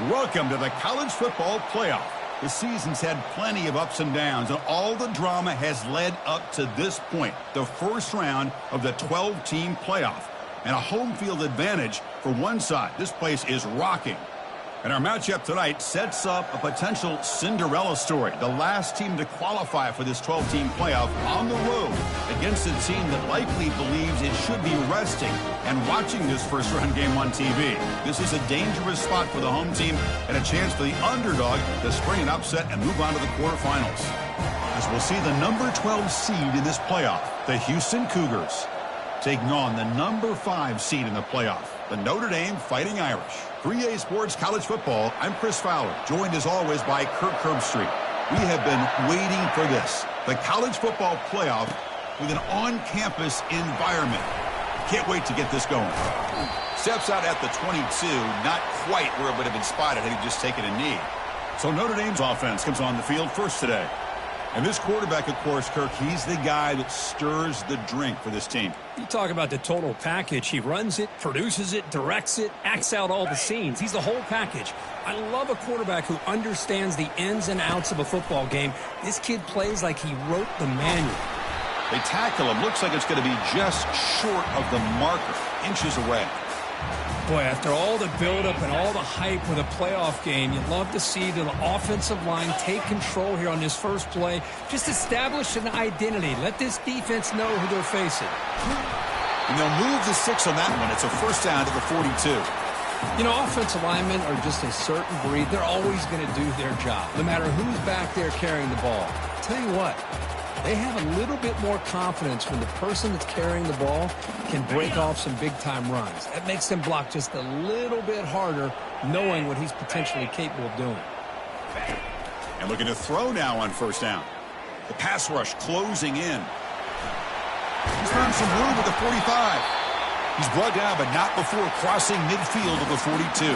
Welcome to the college football playoff. The season's had plenty of ups and downs, and all the drama has led up to this point, the first round of the 12-team playoff. And a home field advantage for one side. This place is rocking. And our matchup tonight sets up a potential Cinderella story. The last team to qualify for this 12-team playoff on the road against a team that likely believes it should be resting and watching this first-round game on TV. This is a dangerous spot for the home team and a chance for the underdog to spring an upset and move on to the quarterfinals. As we'll see the number 12 seed in this playoff, the Houston Cougars, taking on the number 5 seed in the playoff, the Notre Dame Fighting Irish. 3A Sports College Football, I'm Chris Fowler, joined as always by Kirk Herbstreit. We have been waiting for this, the college football playoff with an on-campus environment. Can't wait to get this going. Steps out at the 22, not quite where it would have been spotted had he just taken a knee. So Notre Dame's offense comes on the field first today. And this quarterback, of course, Kirk, he's the guy that stirs the drink for this team. You talk about the total package. He runs it, produces it, directs it, acts out all the scenes. He's the whole package. I love a quarterback who understands the ins and outs of a football game. This kid plays like he wrote the manual. They tackle him. Looks like it's going to be just short of the marker, inches away. Boy, after all the buildup and all the hype with a playoff game, you'd love to see the offensive line take control here on this first play. Just establish an identity. Let this defense know who they're facing. And they'll move the 6 on that one. It's a first down to the 42. You know, offensive linemen are just a certain breed. They're always going to do their job, no matter who's back there carrying the ball. I'll tell you what, they have a little bit more confidence when the person that's carrying the ball can break off some big-time runs. That makes them block just a little bit harder, knowing what he's potentially capable of doing. And looking to throw now on first down. The pass rush closing in. He's found some room at the 45. He's brought down, but not before crossing midfield of the 42.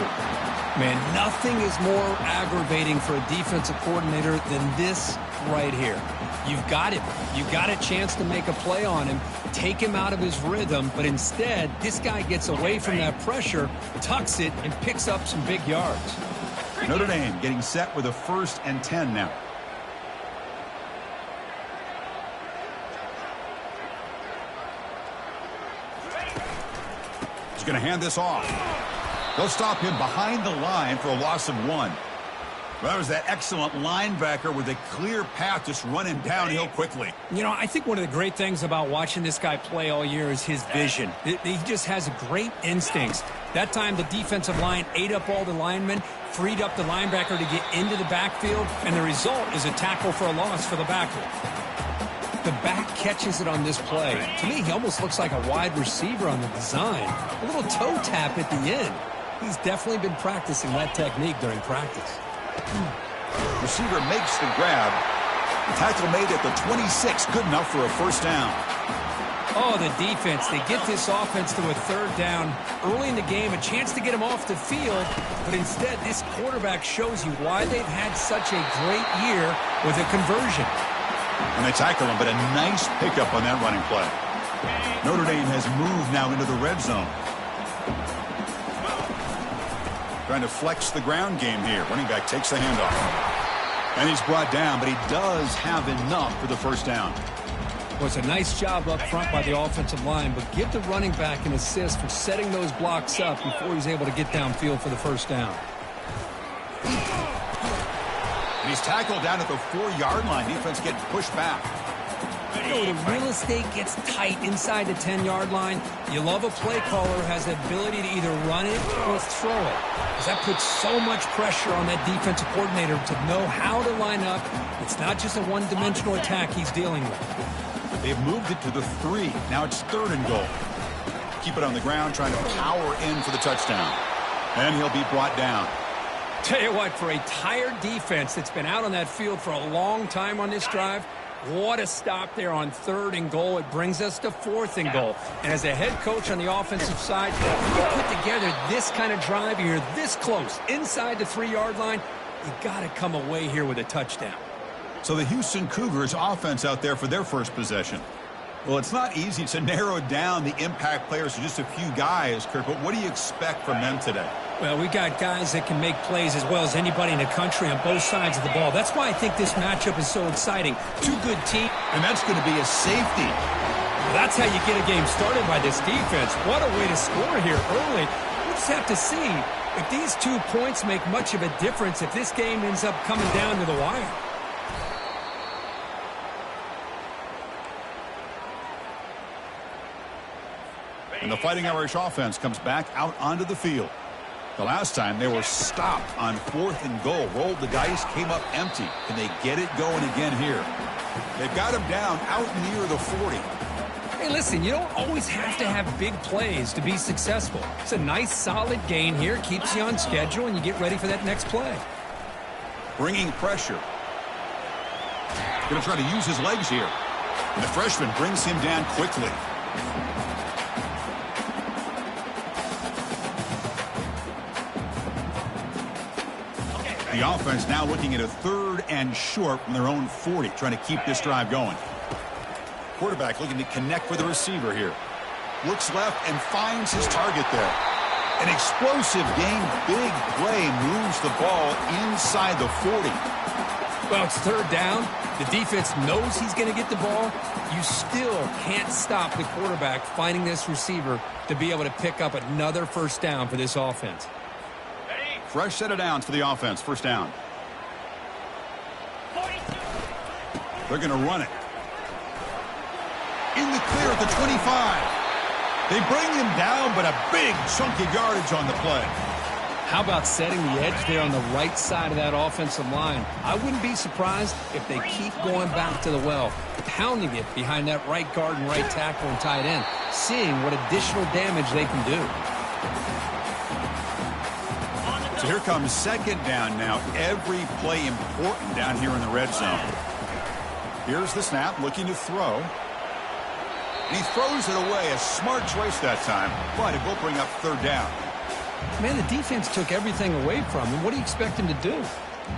Man, nothing is more aggravating for a defensive coordinator than this right here. You've got him. You've got a chance to make a play on him, take him out of his rhythm, but instead, this guy gets away from that pressure, tucks it, and picks up some big yards. Notre Dame getting set with a 1st and 10 now. He's going to hand this off. They'll stop him behind the line for a loss of 1. Well, that was that excellent linebacker with a clear path just running downhill quickly. You know, I think one of the great things about watching this guy play all year is his vision. He just has great instincts. That time, the defensive line ate up all the linemen, freed up the linebacker to get into the backfield, and the result is a tackle for a loss for the backer. The back catches it on this play. To me, he almost looks like a wide receiver on the design. A little toe tap at the end. He's definitely been practicing that technique during practice. Receiver makes the grab. Tackle made at the 26. Good enough for a first down. Oh, the defense. They get this offense to a 3rd down. Early in the game, a chance to get him off the field. But instead, this quarterback shows you why they've had such a great year with a conversion. And they tackle him, but a nice pickup on that running play. Notre Dame has moved now into the red zone. Trying to flex the ground game here. Running back takes the handoff. And he's brought down, but he does have enough for the first down. Well, it's a nice job up front by the offensive line, but give the running back an assist for setting those blocks up before he's able to get downfield for the first down. And he's tackled down at the 4-yard line. Defense getting pushed back. You know, the real estate gets tight inside the 10-yard line. You love a play caller who has the ability to either run it or throw it, because that puts so much pressure on that defensive coordinator to know how to line up. It's not just a one-dimensional attack he's dealing with. They've moved it to the 3. Now it's 3rd and goal. Keep it on the ground, trying to power in for the touchdown. And he'll be brought down. Tell you what, for a tired defense that's been out on that field for a long time on this drive, what a stop there on 3rd and goal. It brings us to 4th and goal. And as a head coach on the offensive side, when you put together this kind of drive, you're this close inside the 3-yard line, you got to come away here with a touchdown. So the Houston Cougars offense out there for their first possession. Well, it's not easy to narrow down the impact players to just a few guys, Kirk, but what do you expect from them today? Well, we got guys that can make plays as well as anybody in the country on both sides of the ball. That's why I think this matchup is so exciting. Two good teams. And that's going to be a safety. Well, that's how you get a game started by this defense. What a way to score here early. We'll just have to see if these 2 points make much of a difference if this game ends up coming down to the wire. And the Fighting Irish offense comes back out onto the field. The last time they were stopped on 4th and goal. Rolled the dice, came up empty. Can they get it going again here? They've got him down out near the 40. Hey, listen, you don't always have to have big plays to be successful. It's a nice, solid gain here. Keeps you on schedule, and you get ready for that next play. Bringing pressure. Going to try to use his legs here. And the freshman brings him down quickly. The offense now looking at a 3rd and short from their own 40, trying to keep this drive going. Quarterback looking to connect with the receiver here. Looks left and finds his target there. An explosive game, big play, moves the ball inside the 40. Well, it's 3rd down. The defense knows he's going to get the ball. You still can't stop the quarterback finding this receiver to be able to pick up another 1st down for this offense. Fresh set of downs for the offense. 1st down. They're going to run it. In the clear at the 25. They bring him down, but a big chunk of yardage on the play. How about setting the edge there on the right side of that offensive line? I wouldn't be surprised if they keep going back to the well, pounding it behind that right guard and right tackle and tight end, seeing what additional damage they can do. So here comes 2nd down now. Every play important down here in the red zone. Here's the snap, looking to throw. And he throws it away. A smart choice that time, but it will bring up 3rd down. Man, the defense took everything away from him. What do you expect him to do?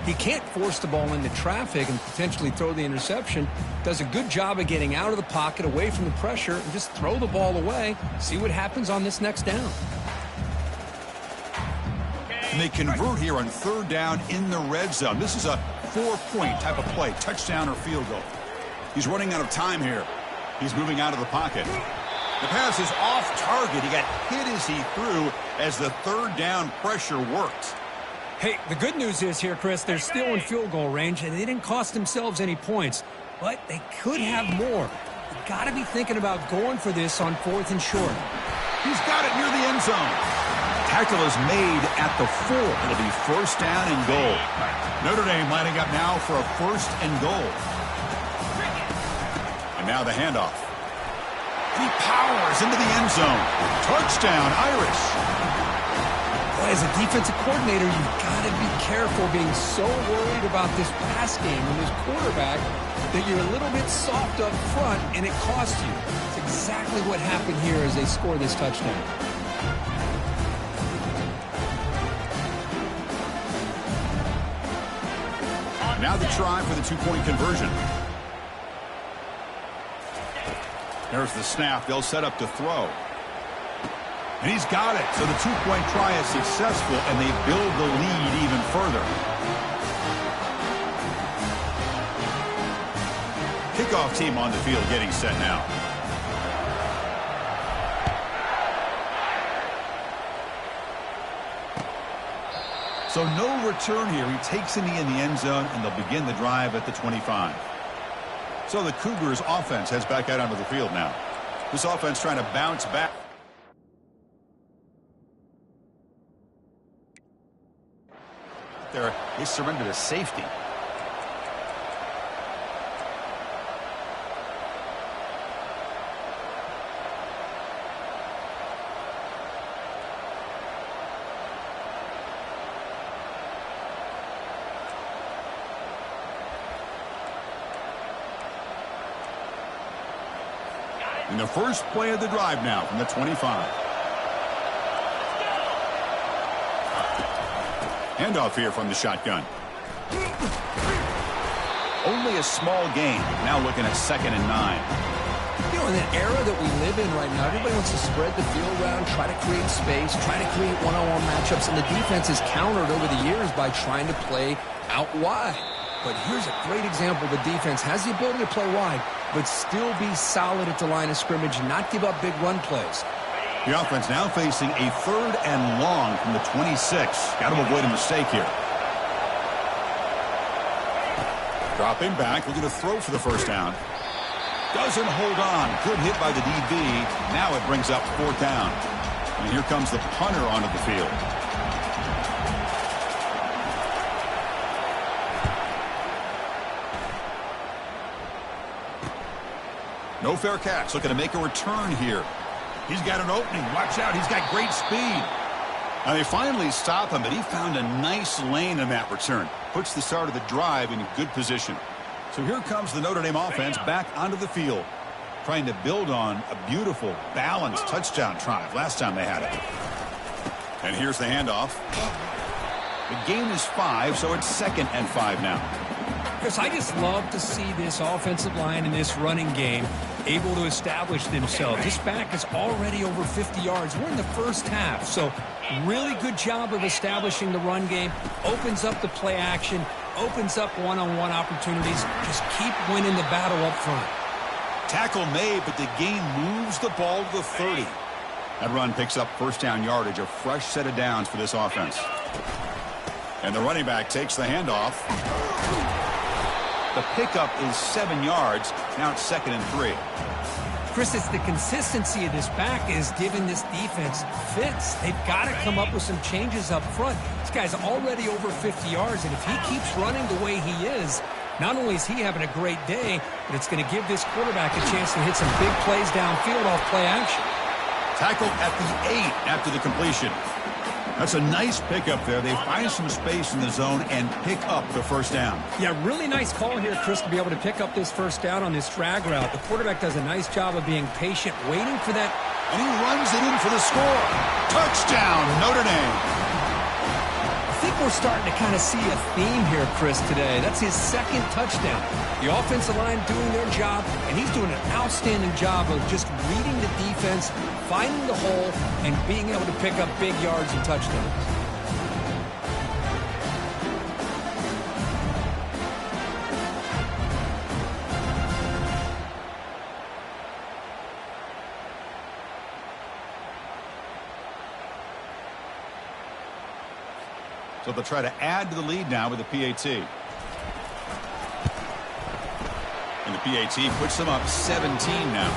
He can't force the ball into traffic and potentially throw the interception. Does a good job of getting out of the pocket, away from the pressure, and just throw the ball away. See what happens on this next down. And they convert here on 3rd down in the red zone. This is a 4-point type of play, touchdown or field goal. He's running out of time here. He's moving out of the pocket. The pass is off target. He got hit as he threw as the 3rd down pressure worked. Hey, the good news is here, Chris, they're still in field goal range, and they didn't cost themselves any points, but they could have more. You got to be thinking about going for this on 4th and short. He's got it near the end zone. Tackle is made at the 4. It'll be 1st down and goal. Notre Dame lining up now for a 1st and goal. And now the handoff. And he powers into the end zone. Touchdown, Irish. Boy, as a defensive coordinator, you've got to be careful being so worried about this pass game and this quarterback that you're a little bit soft up front and it costs you. It's exactly what happened here as they score this touchdown. Now the try for the 2-point conversion. There's the snap. They'll set up to throw. And he's got it. So the 2-point try is successful, and they build the lead even further. Kickoff team on the field getting set now. So no return here. He takes it in the end zone, and they'll begin the drive at the 25. So the Cougars offense heads back out onto the field now. This offense trying to bounce back. There, they surrendered a safety. In the first play of the drive now from the 25. Handoff here from the shotgun. Only a small gain. Now looking at 2nd and 9. You know, in the era that we live in right now, everybody wants to spread the field around, try to create space, try to create one-on-one matchups, and the defense has countered over the years by trying to play out wide. But here's a great example. The defense has the ability to play wide, but still be solid at the line of scrimmage and not give up big run plays. The offense now facing a 3rd and long from the 26. Got to avoid a mistake here. Dropping back, looking to throw for the first down. Doesn't hold on. Good hit by the DB. Now it brings up 4th down. And here comes the punter onto the field. No fair catch. Looking to make a return here. He's got an opening. Watch out. He's got great speed. Now they finally stop him, but he found a nice lane in that return. Puts the start of the drive in good position. So here comes the Notre Dame offense back onto the field, trying to build on a beautiful, balanced touchdown drive last time they had it. And here's the handoff. The gain is 5, so it's 2nd and 5 now. Chris, I just love to see this offensive line in this running game able to establish themselves. This back is already over 50 yards. We're in the first half, so really good job of establishing the run game. Opens up the play action, opens up one-on-one opportunities. Just keep winning the battle up front. Tackle made, but the gain moves the ball to the 30. That run picks up first down yardage, a fresh set of downs for this offense. And the running back takes the handoff. The pickup is 7 yards. Now it's 2nd and 3. Chris, it's the consistency of this back is giving this defense fits. They've got to come up with some changes up front. This guy's already over 50 yards, and if he keeps running the way he is, not only is he having a great day, but it's going to give this quarterback a chance to hit some big plays downfield off play action. Tackled at the 8 after the completion. That's a nice pickup there. They find some space in the zone and pick up the first down. Yeah, really nice call here, Chris, to be able to pick up this first down on this drag route. The quarterback does a nice job of being patient, waiting for that. And he runs it in for the score. Touchdown, Notre Dame. I think we're starting to kind of see a theme here, Chris, today. That's his 2nd touchdown. The offensive line doing their job, and he's doing an outstanding job of just reading the defense, finding the hole, and being able to pick up big yards and touchdowns. So they'll try to add to the lead now with the PAT. And the PAT puts them up 17 now.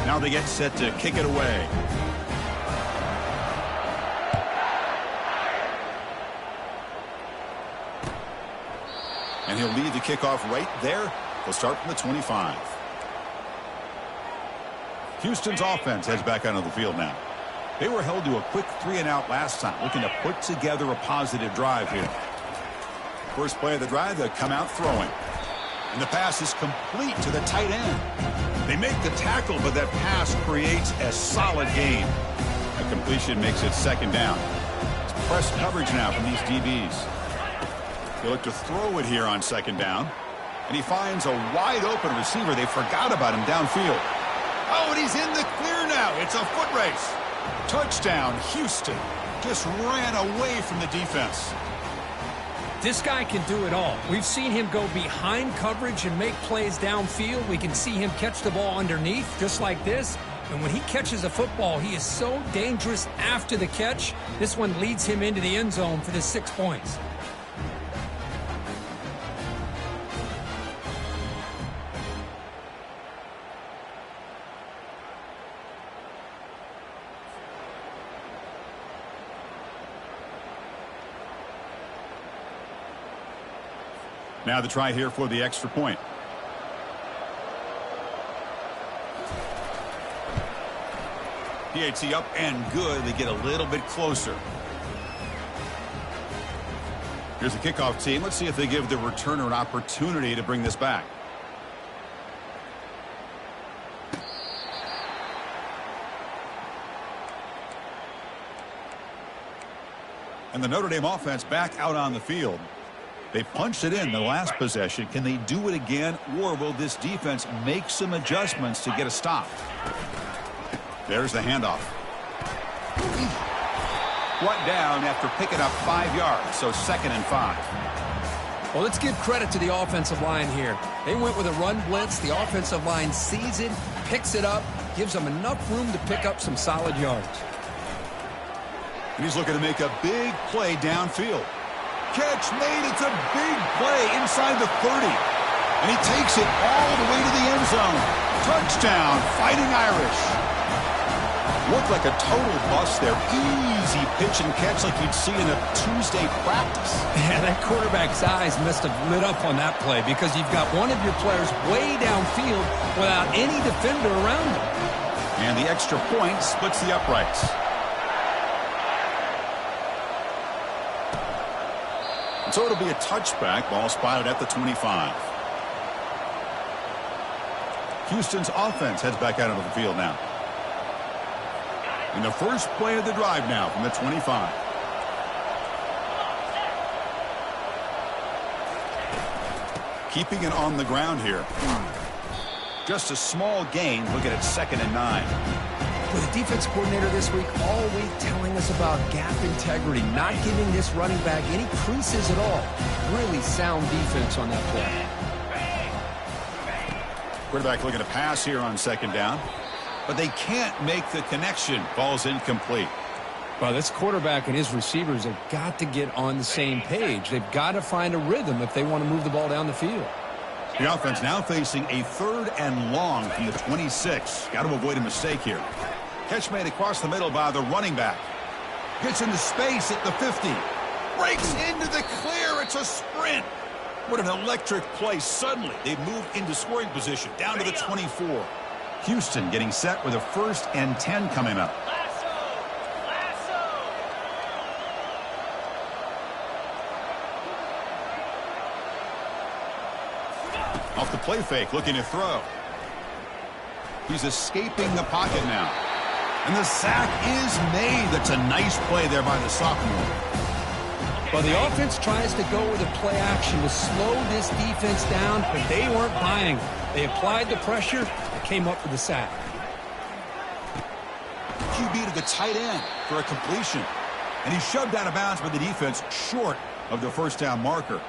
Now they get set to kick it away. And he'll lead the kickoff right there. They'll start from the 25. Houston's offense heads back onto the field now. They were held to a quick 3-and-out last time, looking to put together a positive drive here. First play of the drive, they'll come out throwing. And the pass is complete to the tight end. They make the tackle, but that pass creates a solid gain. A completion makes it second down. It's press coverage now from these DBs. They look to throw it here on second down. And he finds a wide-open receiver. They forgot about him downfield. Oh, and he's in the clear now. It's a foot race. Touchdown, Houston. Just ran away from the defense. This guy can do it all. We've seen him go behind coverage and make plays downfield. We can see him catch the ball underneath, just like this. And when he catches a football, he is so dangerous after the catch. This one leads him into the end zone for the 6 points. Now the try here for the extra point. PAT up and good. They get a little bit closer. Here's the kickoff team. Let's see if they give the returner an opportunity to bring this back. And the Notre Dame offense back out on the field. They punched it in the last possession. Can they do it again, or will this defense make some adjustments to get a stop? There's the handoff. Brought down after picking up 5 yards, so 2nd and 5. Well, let's give credit to the offensive line here. They went with a run blitz. The offensive line sees it, picks it up, gives them enough room to pick up some solid yards. He's looking to make a big play downfield. Catch made. It's a big play inside the 30. And he takes it all the way to the end zone. Touchdown, Fighting Irish. Looked like a total bust there. Easy pitch and catch like you'd see in a Tuesday practice. Yeah, that quarterback's eyes must have lit up on that play because you've got one of your players way downfield without any defender around him. And the extra point splits the uprights. And so it'll be a touchback. Ball spotted at the 25. Houston's offense heads back out onto the field now. In the first play of the drive now from the 25. Keeping it on the ground here. Just a small gain. Looking at 2nd and 9. With the defense coordinator this week all week telling us about gap integrity, not giving this running back any creases at all. Really sound defense on that play. Quarterback looking to pass here on 2nd down. But they can't make the connection. Ball's incomplete. Well, this quarterback and his receivers have got to get on the same page. They've got to find a rhythm if they want to move the ball down the field. The offense now facing a 3rd and long from the 26. Got to avoid a mistake here. Catch made across the middle by the running back. Gets into space at the 50. Breaks into the clear. It's a sprint. What an electric play. Suddenly, they've moved into scoring position down to the 24. Houston getting set with a 1st and 10 coming up. Off the play fake, looking to throw. He's escaping the pocket now. And the sack is made. That's a nice play there by the sophomore. Well, the offense tries to go with a play action to slow this defense down, but they weren't buying. They applied the pressure and came up with the sack. QB to the tight end for a completion. And he's shoved out of bounds by the defense short of the 1st down marker.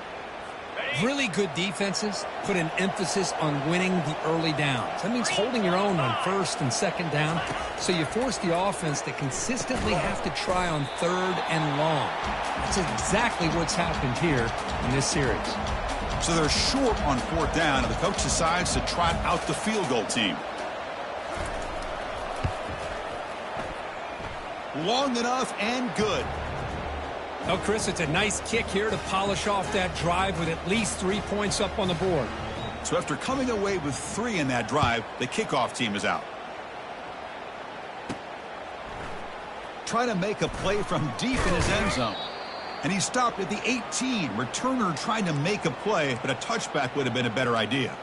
Really good defenses put an emphasis on winning the early downs. That means holding your own on 1st and 2nd down. So you force the offense to consistently have to try on 3rd and long. That's exactly what's happened here in this series. So they're short on 4th down, and the coach decides to trot out the field goal team. long enough and good. Oh, Chris, it's a nice kick here to polish off that drive with at least 3 points up on the board. So after coming away with 3 in that drive, the kickoff team is out. Trying to make a play from deep in his end zone. And he stopped at the 18. Returner trying to make a play, but a touchback would have been a better idea.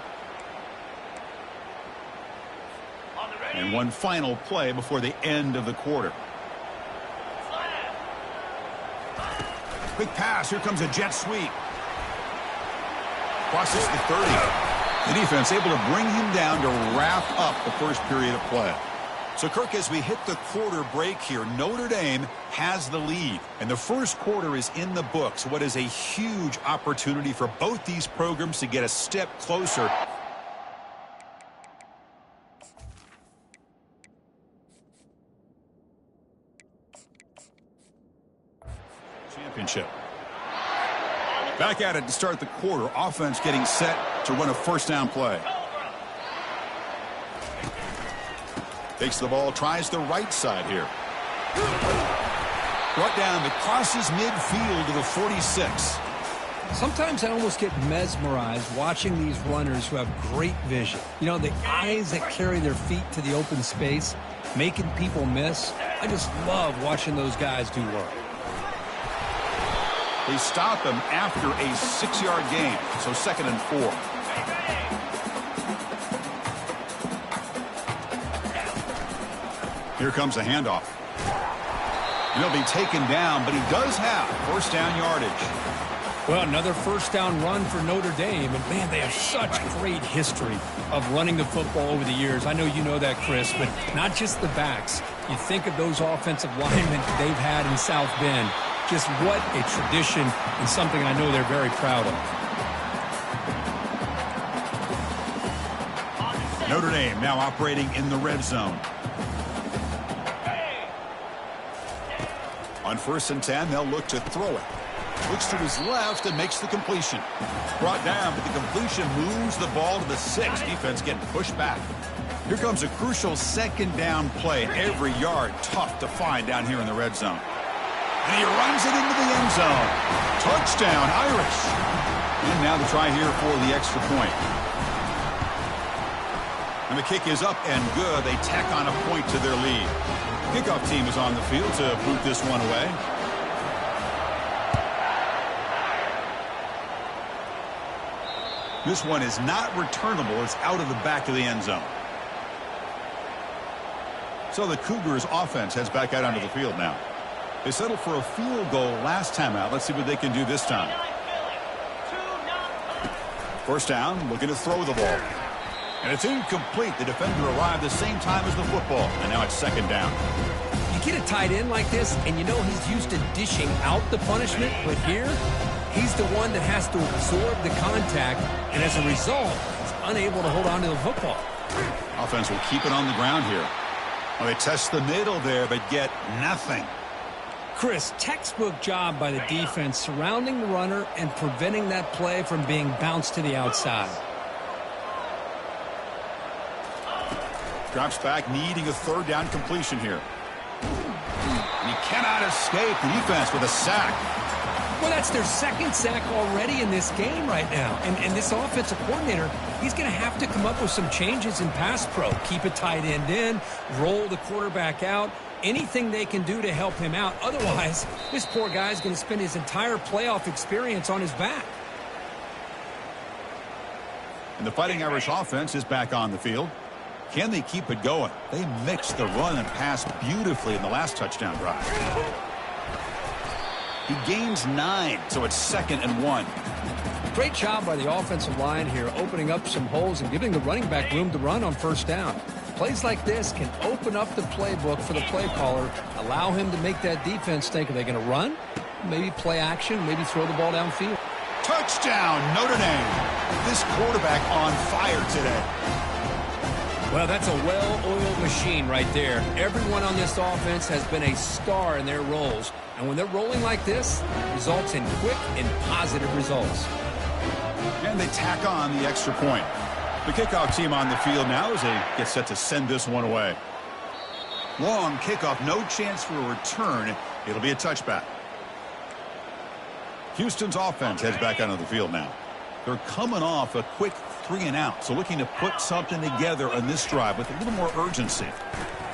And one final play before the end of the quarter. Quick pass. Here comes a jet sweep. Crosses the 30. The defense able to bring him down to wrap up the first period of play. So, Kirk, as we hit the quarter break here, Notre Dame has the lead. And the first quarter is in the books. What is a huge opportunity for both these programs to get a step closer. Championship. Back at it to start the quarter. Offense getting set to run a first down play. Takes the ball, tries the right side here. Brought down, but crosses midfield to the 46. Sometimes I almost get mesmerized watching these runners who have great vision. You know, the eyes that carry their feet to the open space, making people miss. I just love watching those guys do work. They stop him after a 6-yard gain, so 2nd and 4. Here comes a handoff. He'll be taken down, but he does have first down yardage. Well, another first down run for Notre Dame. And, man, they have such great history of running the football over the years. I know you know that, Chris, but not just the backs. You think of those offensive linemen they've had in South Bend. Just what a tradition and something I know they're very proud of. Notre Dame now operating in the red zone. On 1st and 10, they'll look to throw it. Looks to his left and makes the completion. Brought down, but the completion moves the ball to the 6. Defense getting pushed back. Here comes a crucial 2nd down play. Every yard tough to find down here in the red zone. And he runs it into the end zone. Touchdown, Irish. And now the try here for the extra point. And the kick is up and good. They tack on a point to their lead. Kickoff team is on the field to boot this one away. This one is not returnable. It's out of the back of the end zone. So the Cougars offense heads back out onto the field now. They settled for a field goal last time out. Let's see what they can do this time. First down, looking to throw the ball. And it's incomplete. The defender arrived the same time as the football. And now it's 2nd down. You get a tight end like this, and you know he's used to dishing out the punishment. But here, he's the one that has to absorb the contact. And as a result, he's unable to hold on to the football. Offense will keep it on the ground here. Well, they test the middle there, but get nothing. Chris, textbook job by the defense surrounding the runner and preventing that play from being bounced to the outside. Drops back, needing a 3rd down completion here. And he cannot escape the defense with a sack. Well, that's their 2nd sack already in this game right now. And this offensive coordinator, he's going to have to come up with some changes in pass pro. Keep a tight end in, roll the quarterback out. Anything they can do to help him out. Otherwise, this poor guy's going to spend his entire playoff experience on his back. And the Fighting Irish offense is back on the field. Can they keep it going? They mixed the run and pass beautifully in the last touchdown drive. He gains 9, so it's 2nd and 1. Great job by the offensive line here, opening up some holes and giving the running back room to run on 1st down. Plays like this can open up the playbook for the play caller, allow him to make that defense think, are they going to run? Maybe play action, maybe throw the ball downfield. Touchdown, Notre Dame. This quarterback on fire today. Well, that's a well-oiled machine right there. Everyone on this offense has been a star in their roles. And when they're rolling like this, it results in quick and positive results. And they tack on the extra point. The kickoff team on the field now as they get set to send this one away. Long kickoff, no chance for a return. It'll be a touchback. Houston's offense heads back onto the field now. They're coming off a quick 3-and-out, so looking to put something together on this drive with a little more urgency.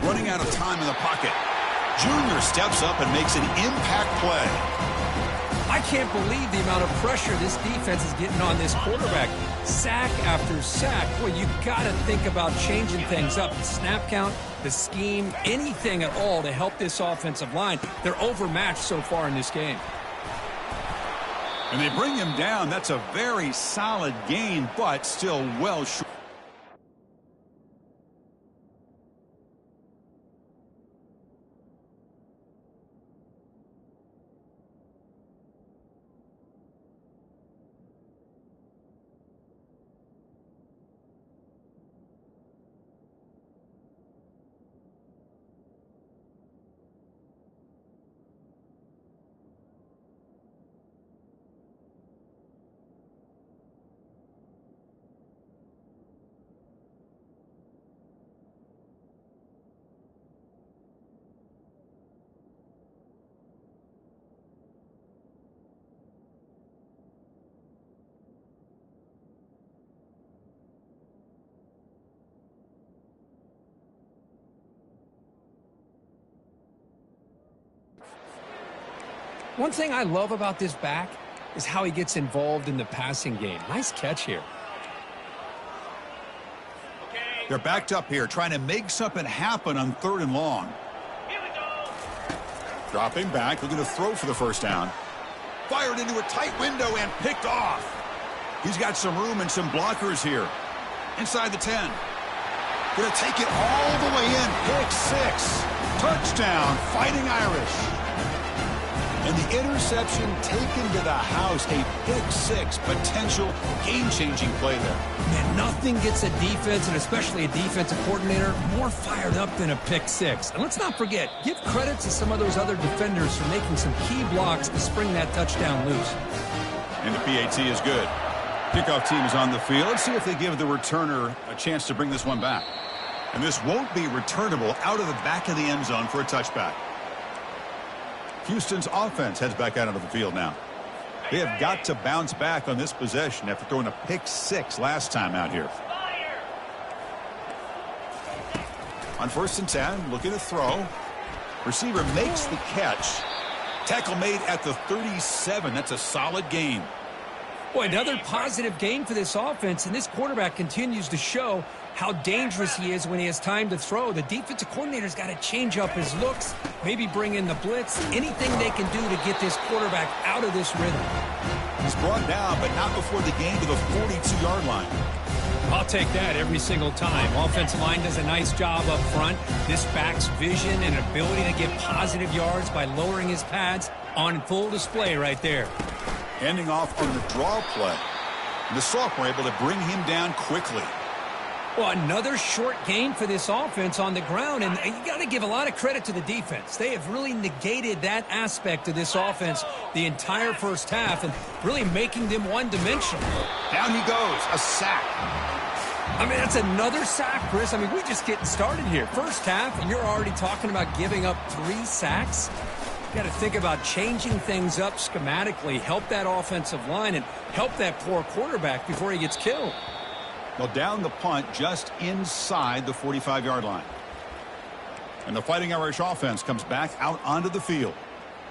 Running out of time in the pocket. Junior steps up and makes an impact play. I can't believe the amount of pressure this defense is getting on this quarterback. Sack after sack. Boy, you got to think about changing things up. The snap count, the scheme, anything at all to help this offensive line. They're overmatched so far in this game. And they bring him down. That's a very solid gain, but still well short. One thing I love about this back is how he gets involved in the passing game. Nice catch here. They're backed up here, trying to make something happen on 3rd and long. Dropping back, looking to throw for the first down. Fired into a tight window and picked off. He's got some room and some blockers here. Inside the 10. Going to take it all the way in. Pick 6. Touchdown, Fighting Irish. And the interception taken to the house, a pick 6, potential game-changing play there. Man, nothing gets a defense, and especially a defensive coordinator, more fired up than a pick 6. And let's not forget, give credit to some of those other defenders for making some key blocks to spring that touchdown loose. And the PAT is good. Kickoff team is on the field. Let's see if they give the returner a chance to bring this one back. And this won't be returnable out of the back of the end zone for a touchback. Houston's offense heads back out onto the field now. They have got to bounce back on this possession after throwing a pick 6 last time out here. On 1st and 10, looking to throw. Receiver makes the catch. Tackle made at the 37. That's a solid gain. Boy, another positive gain for this offense, and this quarterback continues to show how dangerous he is when he has time to throw. The defensive coordinator's got to change up his looks, maybe bring in the blitz, anything they can do to get this quarterback out of this rhythm. He's brought down, but not before the gain to the 42-yard line. I'll take that every single time. Offensive line does a nice job up front. This back's vision and ability to get positive yards by lowering his pads on full display right there. Ending off on the draw play. And the sophomore able to bring him down quickly. Well, another short gain for this offense on the ground, and you got to give a lot of credit to the defense. They have really negated that aspect of this offense the entire first half and really making them one-dimensional. Down he goes, a sack. I mean, that's another sack, Chris. I mean, we're just getting started here. First half, and you're already talking about giving up 3 sacks. You got to think about changing things up schematically, help that offensive line, and help that poor quarterback before he gets killed. Well, down the punt just inside the 45-yard line. And the Fighting Irish offense comes back out onto the field.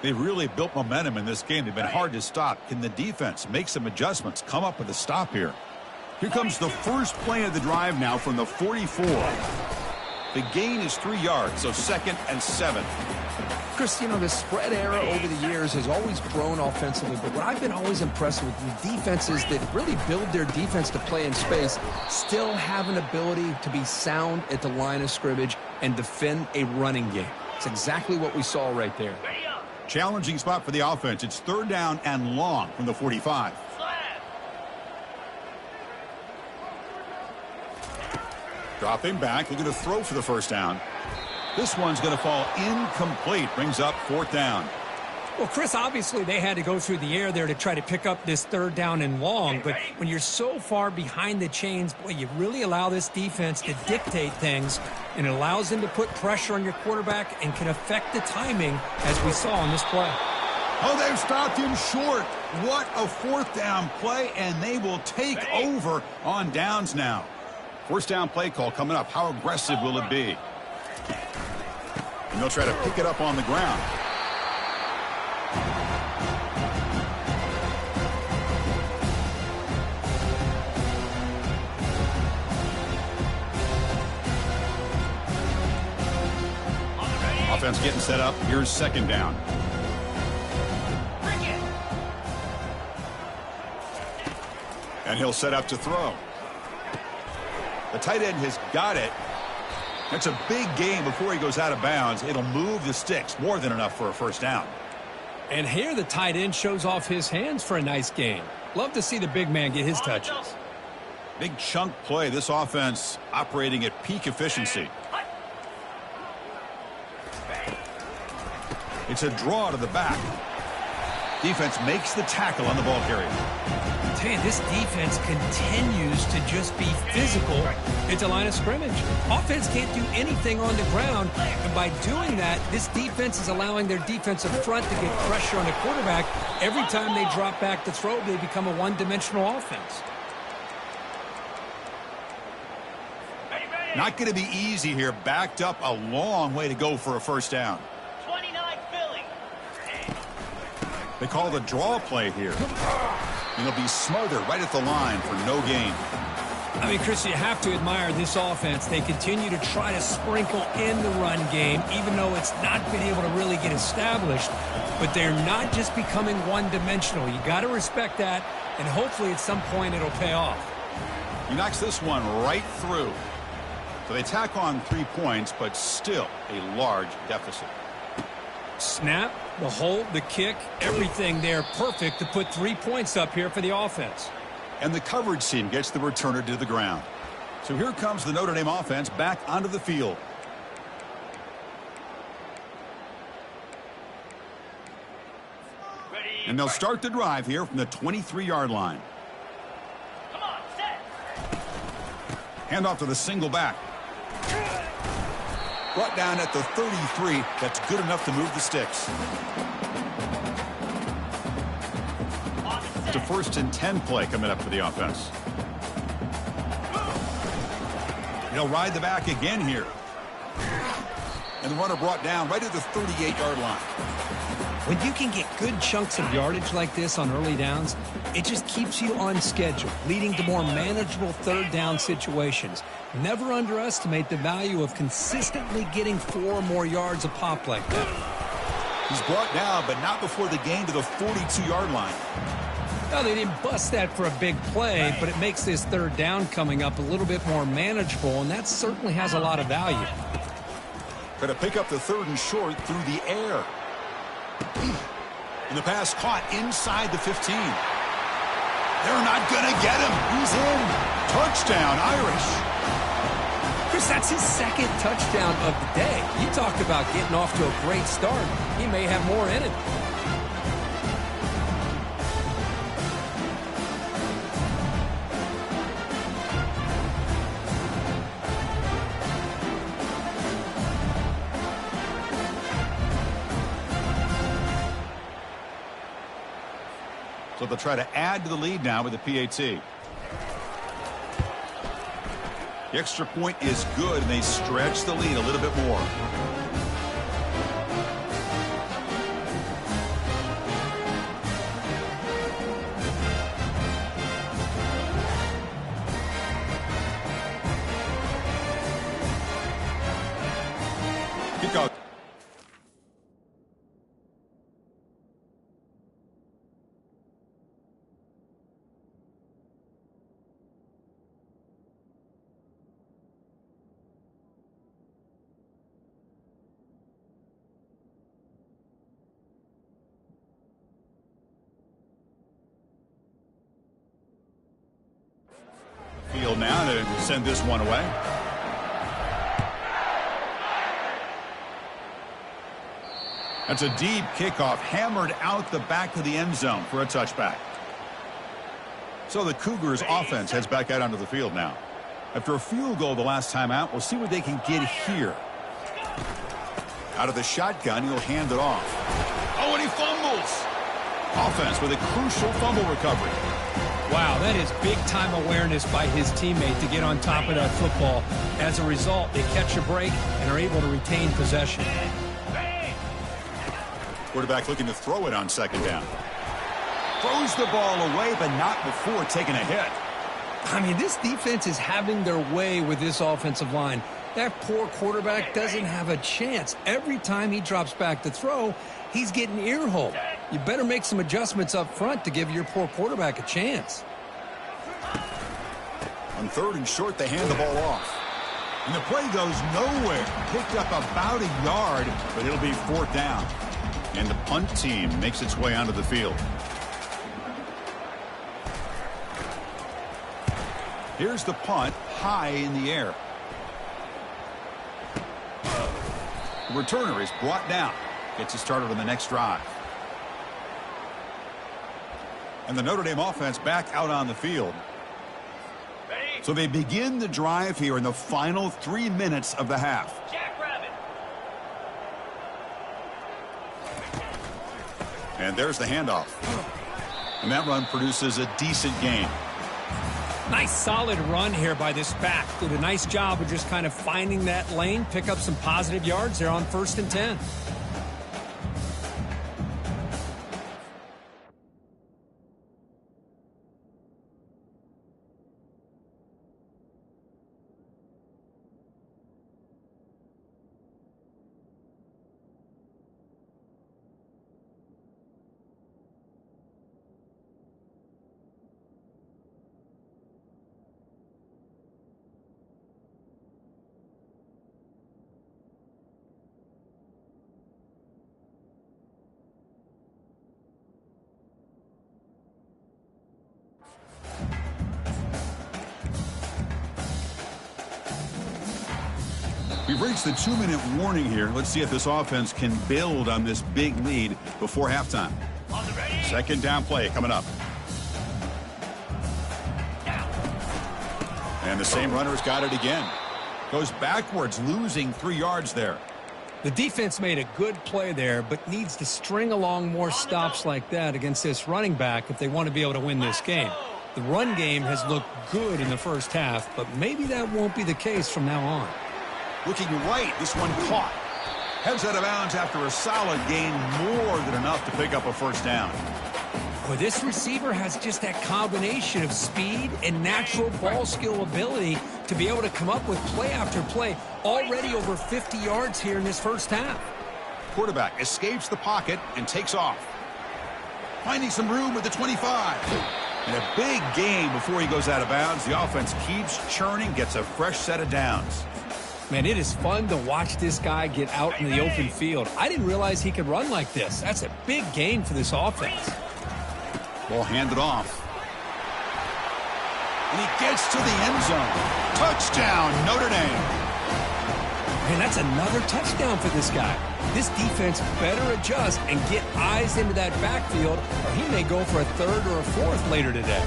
They've really built momentum in this game. They've been hard to stop. Can the defense make some adjustments, come up with a stop here? Here comes the first play of the drive now from the 44. The gain is 3 yards, so 2nd and 7. Chris, you know, the spread era over the years has always grown offensively, but what I've been always impressed with the defenses that really build their defense to play in space still have an ability to be sound at the line of scrimmage and defend a running game. It's exactly what we saw right there. Challenging spot for the offense. It's 3rd down and long from the 45. Dropping back, looking to throw for the first down. This one's going to fall incomplete. Brings up 4th down. Well, Chris, obviously they had to go through the air there to try to pick up this third down and long, but when you're so far behind the chains, boy, you really allow this defense to dictate things, and it allows them to put pressure on your quarterback and can affect the timing, as we saw on this play. Oh, they've stopped him short. What a fourth down play, and they will take over on downs now. First down play call coming up. How aggressive will it be? And they'll try to pick it up on the ground. Offense getting set up. Here's second down. And he'll set up to throw. The tight end has got it. That's a big gain before he goes out of bounds. It'll move the sticks, more than enough for a first down. And here the tight end shows off his hands for a nice gain. Love to see the big man get his touches. Big chunk play. This offense operating at peak efficiency. It's a draw to the back. Defense makes the tackle on the ball carrier. I tell you, this defense continues to just be physical at the line of scrimmage. Offense can't do anything on the ground, and by doing that, this defense is allowing their defensive front to get pressure on the quarterback. Every time they drop back to throw, they become a one-dimensional offense. Not going to be easy here. Backed up a long way to go for a first down. They call the draw play here. And they'll be smothered right at the line for no gain. I mean, Chris, you have to admire this offense. They continue to try to sprinkle in the run game, even though it's not been able to really get established. But they're not just becoming one-dimensional. You got to respect that, and hopefully at some point it'll pay off. He knocks this one right through. So they tack on 3 points, but still a large deficit. Snap, the hold, the kick, everything there perfect to put 3 points up here for the offense. And the coverage team gets the returner to the ground. So here comes the Notre Dame offense back onto the field. And they'll start the drive here from the 23-yard line. Come on, set. Handoff to the single back. Brought down at the 33. That's good enough to move the sticks. It's a 1st and 10 play coming up for the offense. He'll ride the back again here. And the runner brought down right at the 38-yard line. When you can get good chunks of yardage like this on early downs, it just keeps you on schedule, leading to more manageable third down situations. Never underestimate the value of consistently getting 4 or more yards a pop like that. He's brought down, but not before the gain to the 42-yard line. Now, they didn't bust that for a big play, but it makes this third down coming up a little bit more manageable, and that certainly has a lot of value. Going to pick up the 3rd and short through the air. And the pass caught inside the 15. They're not going to get him. He's in. Touchdown, Irish. Chris, that's his 2nd touchdown of the day. You talked about getting off to a great start. He may have more in it. So they'll try to add to the lead now with the PAT. The extra point is good, and they stretch the lead a little bit more. Kick out. Field now to send this one away. That's a deep kickoff, hammered out the back of the end zone for a touchback. So the Cougars offense heads back out onto the field now. After a field goal the last time out, we'll see what they can get here. Out of the shotgun, he'll hand it off. Oh, and he fumbles. Offense with a crucial fumble recovery. Wow, that is big-time awareness by his teammate to get on top of that football. As a result, they catch a break and are able to retain possession. Quarterback looking to throw it on second down. Throws the ball away, but not before taking a hit. I mean, this defense is having their way with this offensive line. That poor quarterback doesn't have a chance. Every time he drops back to throw, he's getting ear-holed. You better make some adjustments up front to give your poor quarterback a chance. On third and short, they hand the ball off. And the play goes nowhere. Picked up about a yard, but it'll be fourth down. And the punt team makes its way onto the field. Here's the punt, high in the air. The returner is brought down. Gets it started on the next drive. And the Notre Dame offense back out on the field. So they begin the drive here in the final 3 minutes of the half. And there's the handoff. And that run produces a decent gain. Nice solid run here by this back. Did a nice job of just kind of finding that lane, pick up some positive yards there on 1st and 10. We've reached the 2-minute warning here. Let's see if this offense can build on this big lead before halftime. Second down play coming up. And the same runner's got it again. Goes backwards, losing 3 yards there. The defense made a good play there, but needs to string along more stops like that against this running back if they want to be able to win this game. The run game has looked good in the first half, but maybe that won't be the case from now on. Looking right, this one caught. Heads out of bounds after a solid gain, more than enough to pick up a first down. Well, this receiver has just that combination of speed and natural ball skill ability to be able to come up with play after play. Already over 50 yards here in this first half. Quarterback escapes the pocket and takes off. Finding some room at the 25. And a big gain before he goes out of bounds. The offense keeps churning, gets a fresh set of downs. Man, it is fun to watch this guy get out in the open field. I didn't realize he could run like this. That's a big gain for this offense. Ball handed off. And he gets to the end zone. Touchdown, Notre Dame. Man, that's another touchdown for this guy. This defense better adjust and get eyes into that backfield, or he may go for a third or a fourth later today.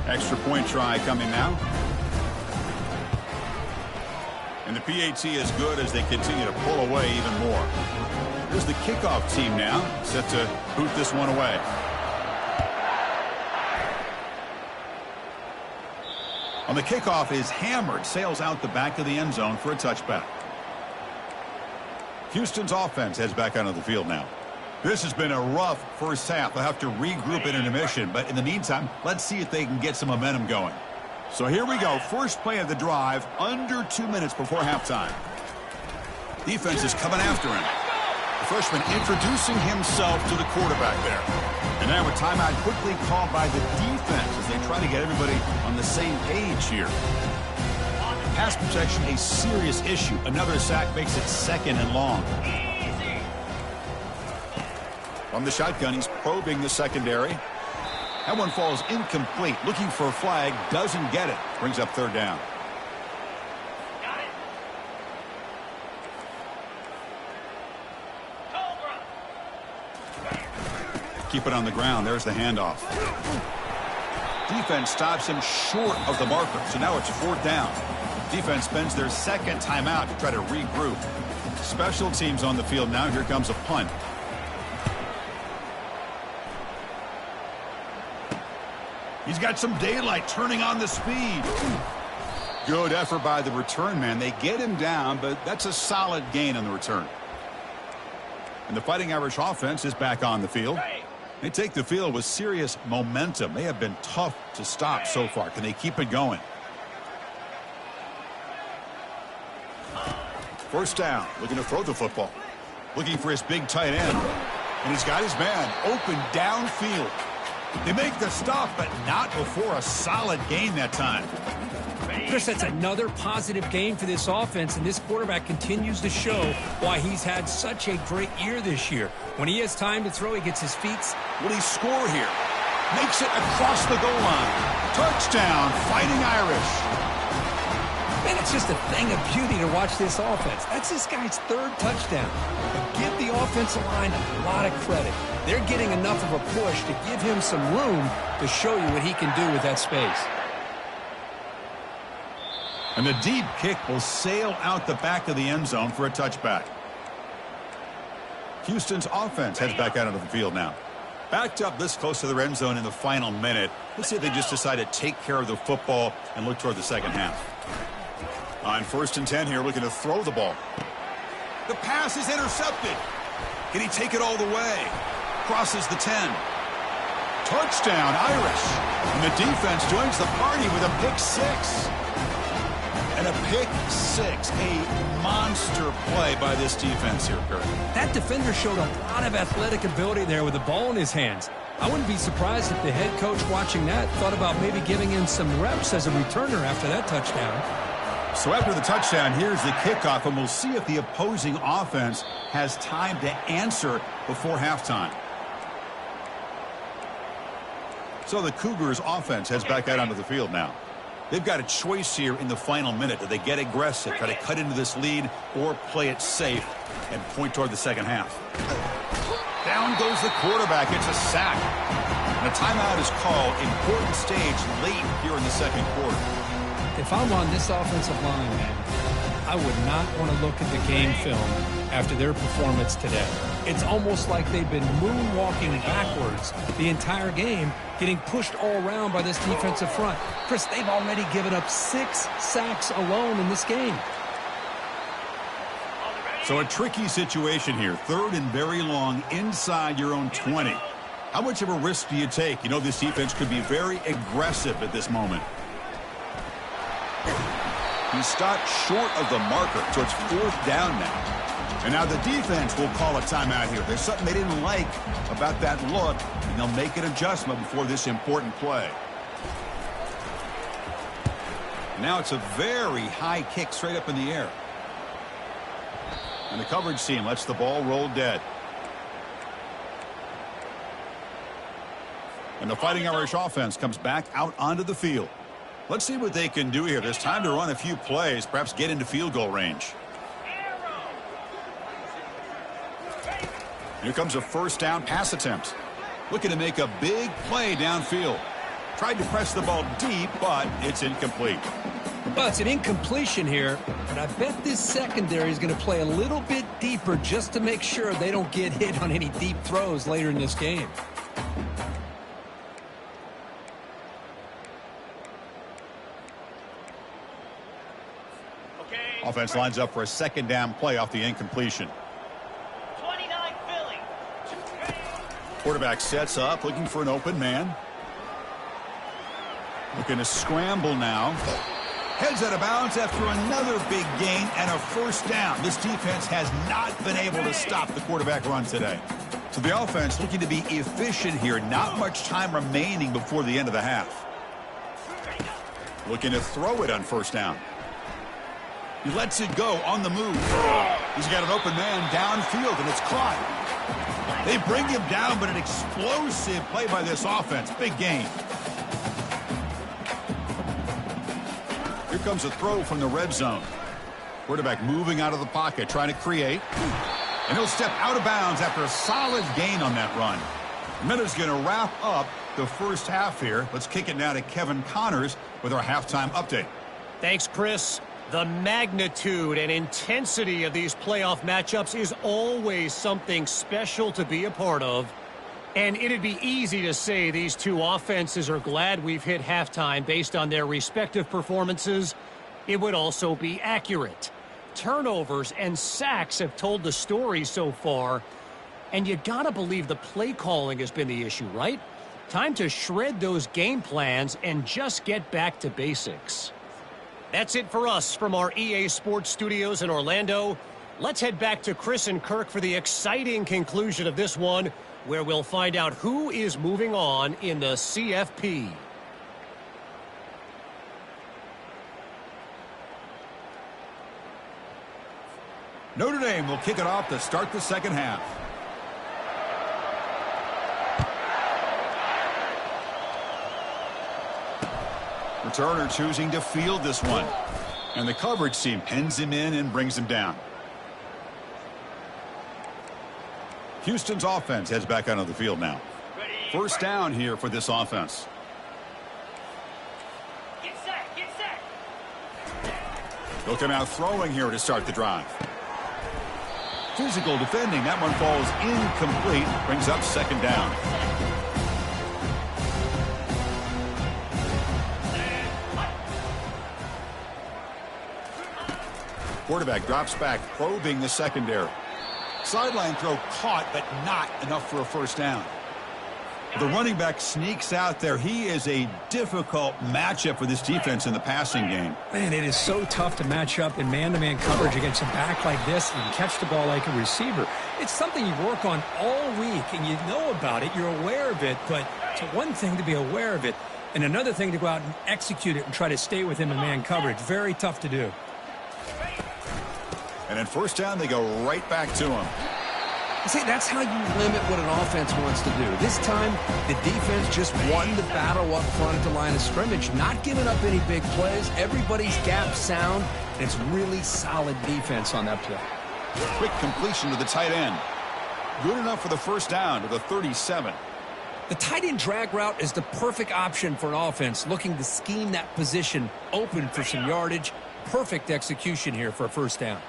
Extra point try coming now. And the PAT is good as they continue to pull away even more. Here's the kickoff team now, set to boot this one away. On the kickoff is hammered, sails out the back of the end zone for a touchback. Houston's offense heads back onto the field now. This has been a rough first half. They'll have to regroup at intermission, but in the meantime, let's see if they can get some momentum going. So here we go. First play of the drive, under 2 minutes before halftime. Defense is coming after him. The freshman introducing himself to the quarterback there. And now a timeout quickly called by the defense as they try to get everybody on the same page here. Pass protection, a serious issue. Another sack makes it 2nd and long. From the shotgun, he's probing the secondary. That one falls incomplete. Looking for a flag, doesn't get it. Brings up 3rd down. Keep it on the ground. There's the handoff. Defense stops him short of the marker, so now it's 4th down. Defense spends their second timeout to try to regroup. Special teams on the field now. Here comes a punt. He's got some daylight, turning on the speed. Good effort by the return man. They get him down, but that's a solid gain on the return. And the Fighting Irish offense is back on the field. They take the field with serious momentum. They have been tough to stop so far. Can they keep it going? First down, looking to throw the football. Looking for his big tight end. And he's got his man open downfield. They make the stop, but not before a solid gain that time. Chris, that's another positive game for this offense, and this quarterback continues to show why he's had such a great year this year. When he has time to throw, he gets his feet. Will he score here? Makes it across the goal line. Touchdown, Fighting Irish. Man, it's just a thing of beauty to watch this offense. That's this guy's 3rd touchdown. But give the offensive line a lot of credit. They're getting enough of a push to give him some room to show you what he can do with that space. And the deep kick will sail out the back of the end zone for a touchback. Houston's offense heads back out onto the field now. Backed up this close to the end zone in the final minute. Let's see if they just decide to take care of the football and look toward the second half. On 1st and 10 here, looking to throw the ball. The pass is intercepted. Can he take it all the way? Crosses the 10. Touchdown, Irish. And the defense joins the party with a pick 6. And a pick 6, a monster play by this defense here, Kurt. That defender showed a lot of athletic ability there with the ball in his hands. I wouldn't be surprised if the head coach watching that thought about maybe giving him some reps as a returner after that touchdown. So after the touchdown, here's the kickoff, and we'll see if the opposing offense has time to answer before halftime. So the Cougars offense heads back out onto the field now. They've got a choice here in the final minute. Do they get aggressive, try to cut into this lead, or play it safe and point toward the second half? Down goes the quarterback. It's a sack. And a timeout is called. Important stage late here in the second quarter. If I'm on this offensive line, man, I would not want to look at the game film after their performance today. It's almost like they've been moonwalking backwards the entire game, getting pushed all around by this defensive front. Chris, they've already given up 6 sacks alone in this game. So a tricky situation here. 3rd and very long inside your own 20. How much of a risk do you take? You know this defense could be very aggressive at this moment. He stopped short of the marker, so it's 4th down now. And now the defense will call a timeout here. There's something they didn't like about that look, and they'll make an adjustment before this important play. Now it's a very high kick straight up in the air. And the coverage team lets the ball roll dead. And the Fighting Irish offense comes back out onto the field. Let's see what they can do here. There's time to run a few plays, perhaps get into field goal range. Here comes a 1st down pass attempt. Looking to make a big play downfield. Tried to press the ball deep, but it's incomplete. Well, it's an incompletion here, but I bet this secondary is going to play a little bit deeper just to make sure they don't get hit on any deep throws later in this game. Offense lines up for a 2nd down play off the incompletion. 29 Philly. Quarterback sets up, looking for an open man. Looking to scramble now. Heads out of bounds after another big gain and a 1st down. This defense has not been able to stop the quarterback run today. So the offense looking to be efficient here. Not much time remaining before the end of the half. Looking to throw it on 1st down. He lets it go on the move. He's got an open man downfield, and it's caught. They bring him down, but an explosive play by this offense. Big gain. Here comes a throw from the red zone. Quarterback moving out of the pocket, trying to create. And he'll step out of bounds after a solid gain on that run. Minuta's going to wrap up the first half here. Let's kick it now to Kevin Connors with our halftime update. Thanks, Chris. The magnitude and intensity of these playoff matchups is always something special to be a part of. And it'd be easy to say these two offenses are glad we've hit halftime based on their respective performances. It would also be accurate. Turnovers and sacks have told the story so far. And you gotta believe the play calling has been the issue, right? Time to shred those game plans and just get back to basics. That's it for us from our EA Sports Studios in Orlando. Let's head back to Chris and Kirk for the exciting conclusion of this one, where we'll find out who is moving on in the CFP. Notre Dame will kick it off to start the second half. Returner choosing to field this one. And the coverage team pins him in and brings him down. Houston's offense heads back onto the field now. First down here for this offense. Get set, get set. They'll come out throwing here to start the drive. Physical defending. That one falls incomplete. Brings up second down. Quarterback drops back, probing the secondary. Sideline throw caught, but not enough for a first down. The running back sneaks out there. He is a difficult matchup for this defense in the passing game. Man, it is so tough to match up in man-to-man coverage against a back like this and catch the ball like a receiver. It's something you work on all week, and you know about it. You're aware of it, but it's one thing to be aware of it, and another thing to go out and execute it and try to stay with him in man coverage. Very tough to do. And in first down, they go right back to him. See, that's how you limit what an offense wants to do. This time, the defense just won the battle up front at the line of scrimmage, not giving up any big plays. Everybody's gap sound, and it's really solid defense on that play. Quick completion to the tight end. Good enough for the first down to the 37. The tight end drag route is the perfect option for an offense looking to scheme that position open for some yardage. Perfect execution here for a first down.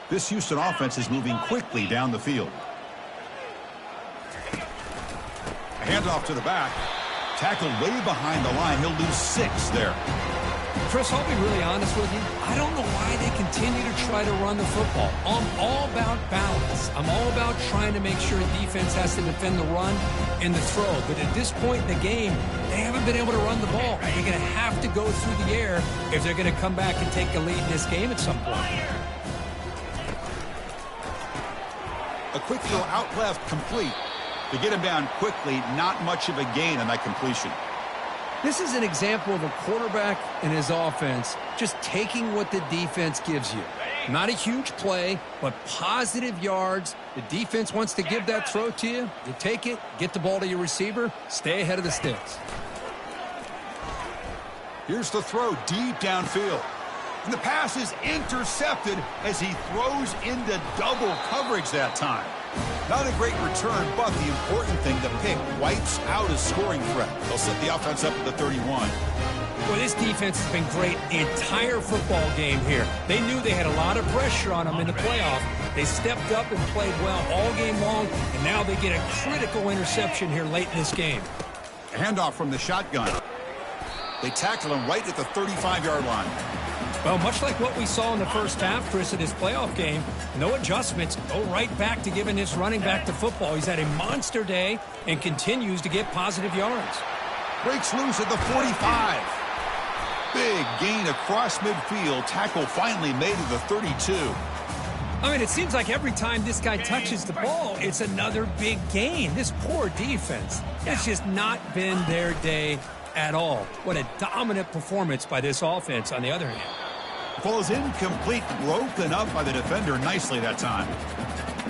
This Houston offense is moving quickly down the field. A handoff to the back. Tackled way behind the line. He'll lose 6 there. Chris, I'll be really honest with you. I don't know why they continue to try to run the football. I'm all about balance. I'm all about trying to make sure defense has to defend the run and the throw. But at this point in the game, they haven't been able to run the ball. They're going to have to go through the air if they're going to come back and take the lead in this game at some point. A quick throw out left, complete. To get him down quickly, not much of a gain on that completion. This is an example of a quarterback and his offense just taking what the defense gives you. Not a huge play, but positive yards. The defense wants to give that throw to you. You take it, get the ball to your receiver, stay ahead of the sticks. Here's the throw deep downfield. And the pass is intercepted as he throws into double coverage that time. Not a great return, but the important thing, the pick wipes out a scoring threat. They'll set the offense up at the 31. Well, this defense has been great the entire football game here. They knew they had a lot of pressure on them in the playoff. They stepped up and played well all game long, and now they get a critical interception here late in this game. A handoff from the shotgun. They tackle him right at the 35-yard line. Well, much like what we saw in the first half, Chris, in this playoff game, no adjustments, go right back to giving this running back the football. He's had a monster day and continues to get positive yards. Breaks loose at the 45. Big gain across midfield. Tackle finally made to the 32. I mean, it seems like every time this guy touches the ball, it's another big gain. This poor defense, it's just not been their day at all. What a dominant performance by this offense on the other hand. Falls incomplete, broken up by the defender nicely that time.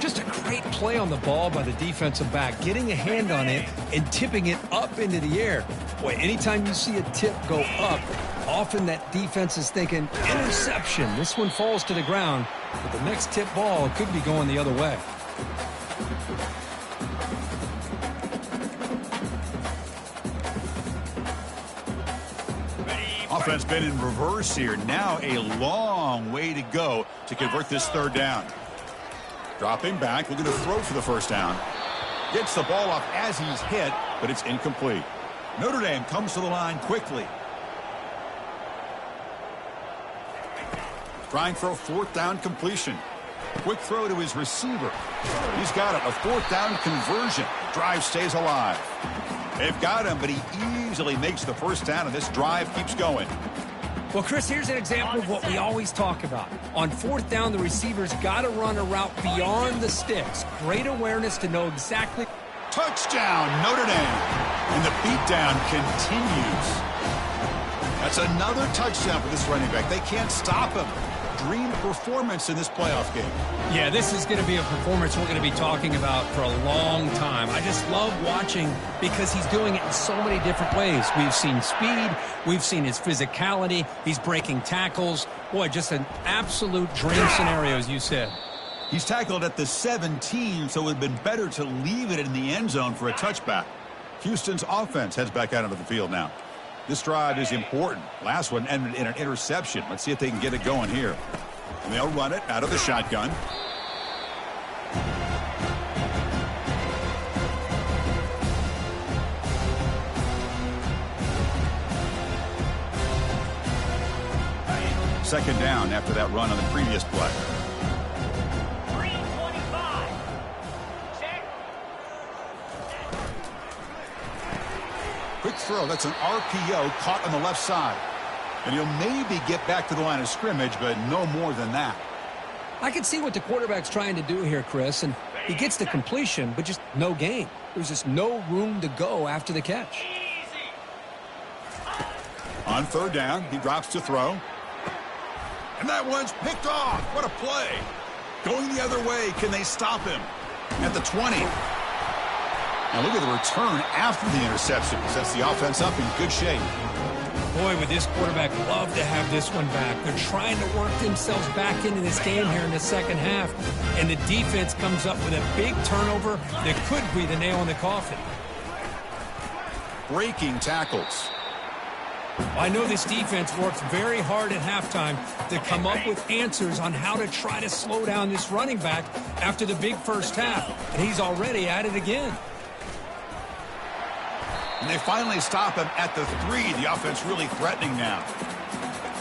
Just a great play on the ball by the defensive back, getting a hand on it and tipping it up into the air. Boy, anytime you see a tip go up, often that defense is thinking interception. This one falls to the ground, but the next tip ball could be going the other way. Offense been in reverse here. Now a long way to go to convert this third down. Dropping back, looking to throw for the first down. Gets the ball off as he's hit, but it's incomplete. Notre Dame comes to the line quickly. Trying for a fourth down completion. Quick throw to his receiver. He's got it. A fourth down conversion. Drive stays alive. They've got him, but he easily makes the first down, and this drive keeps going. Well, Chris, here's an example of what we always talk about. On fourth down, the receiver's got to run a route beyond the sticks. Great awareness to know exactly. Touchdown, Notre Dame. And the beatdown continues. That's another touchdown for this running back. They can't stop him. Dream performance in this playoff game. Yeah, this is going to be a performance we're going to be talking about for a long time. I just love watching because he's doing it in so many different ways. We've seen speed. We've seen his physicality. He's breaking tackles. Boy, just an absolute dream scenario, as you said. He's tackled at the 17, so it would have been better to leave it in the end zone for a touchback. Houston's offense heads back out onto the field now. This drive is important. Last one ended in an interception. Let's see if they can get it going here. And they'll run it out of the shotgun. Second down after that run on the previous play. 325. Check. Quick throw. That's an RPO caught on the left side. And he'll maybe get back to the line of scrimmage, but no more than that. I can see what the quarterback's trying to do here, Chris, and he gets the completion, but just no gain. There's just no room to go after the catch. Easy. On third down, he drops to throw. And that one's picked off. What a play. Going the other way. Can they stop him? At the 20. Now look at the return after the interception. Sets the offense up in good shape. Boy, would this quarterback love to have this one back. They're trying to work themselves back into this game here in the second half. And the defense comes up with a big turnover that could be the nail in the coffin. Breaking tackles. I know this defense works very hard at halftime to come up with answers on how to try to slow down this running back after the big first half. And he's already at it again. And they finally stop him at the 3. The offense really threatening now.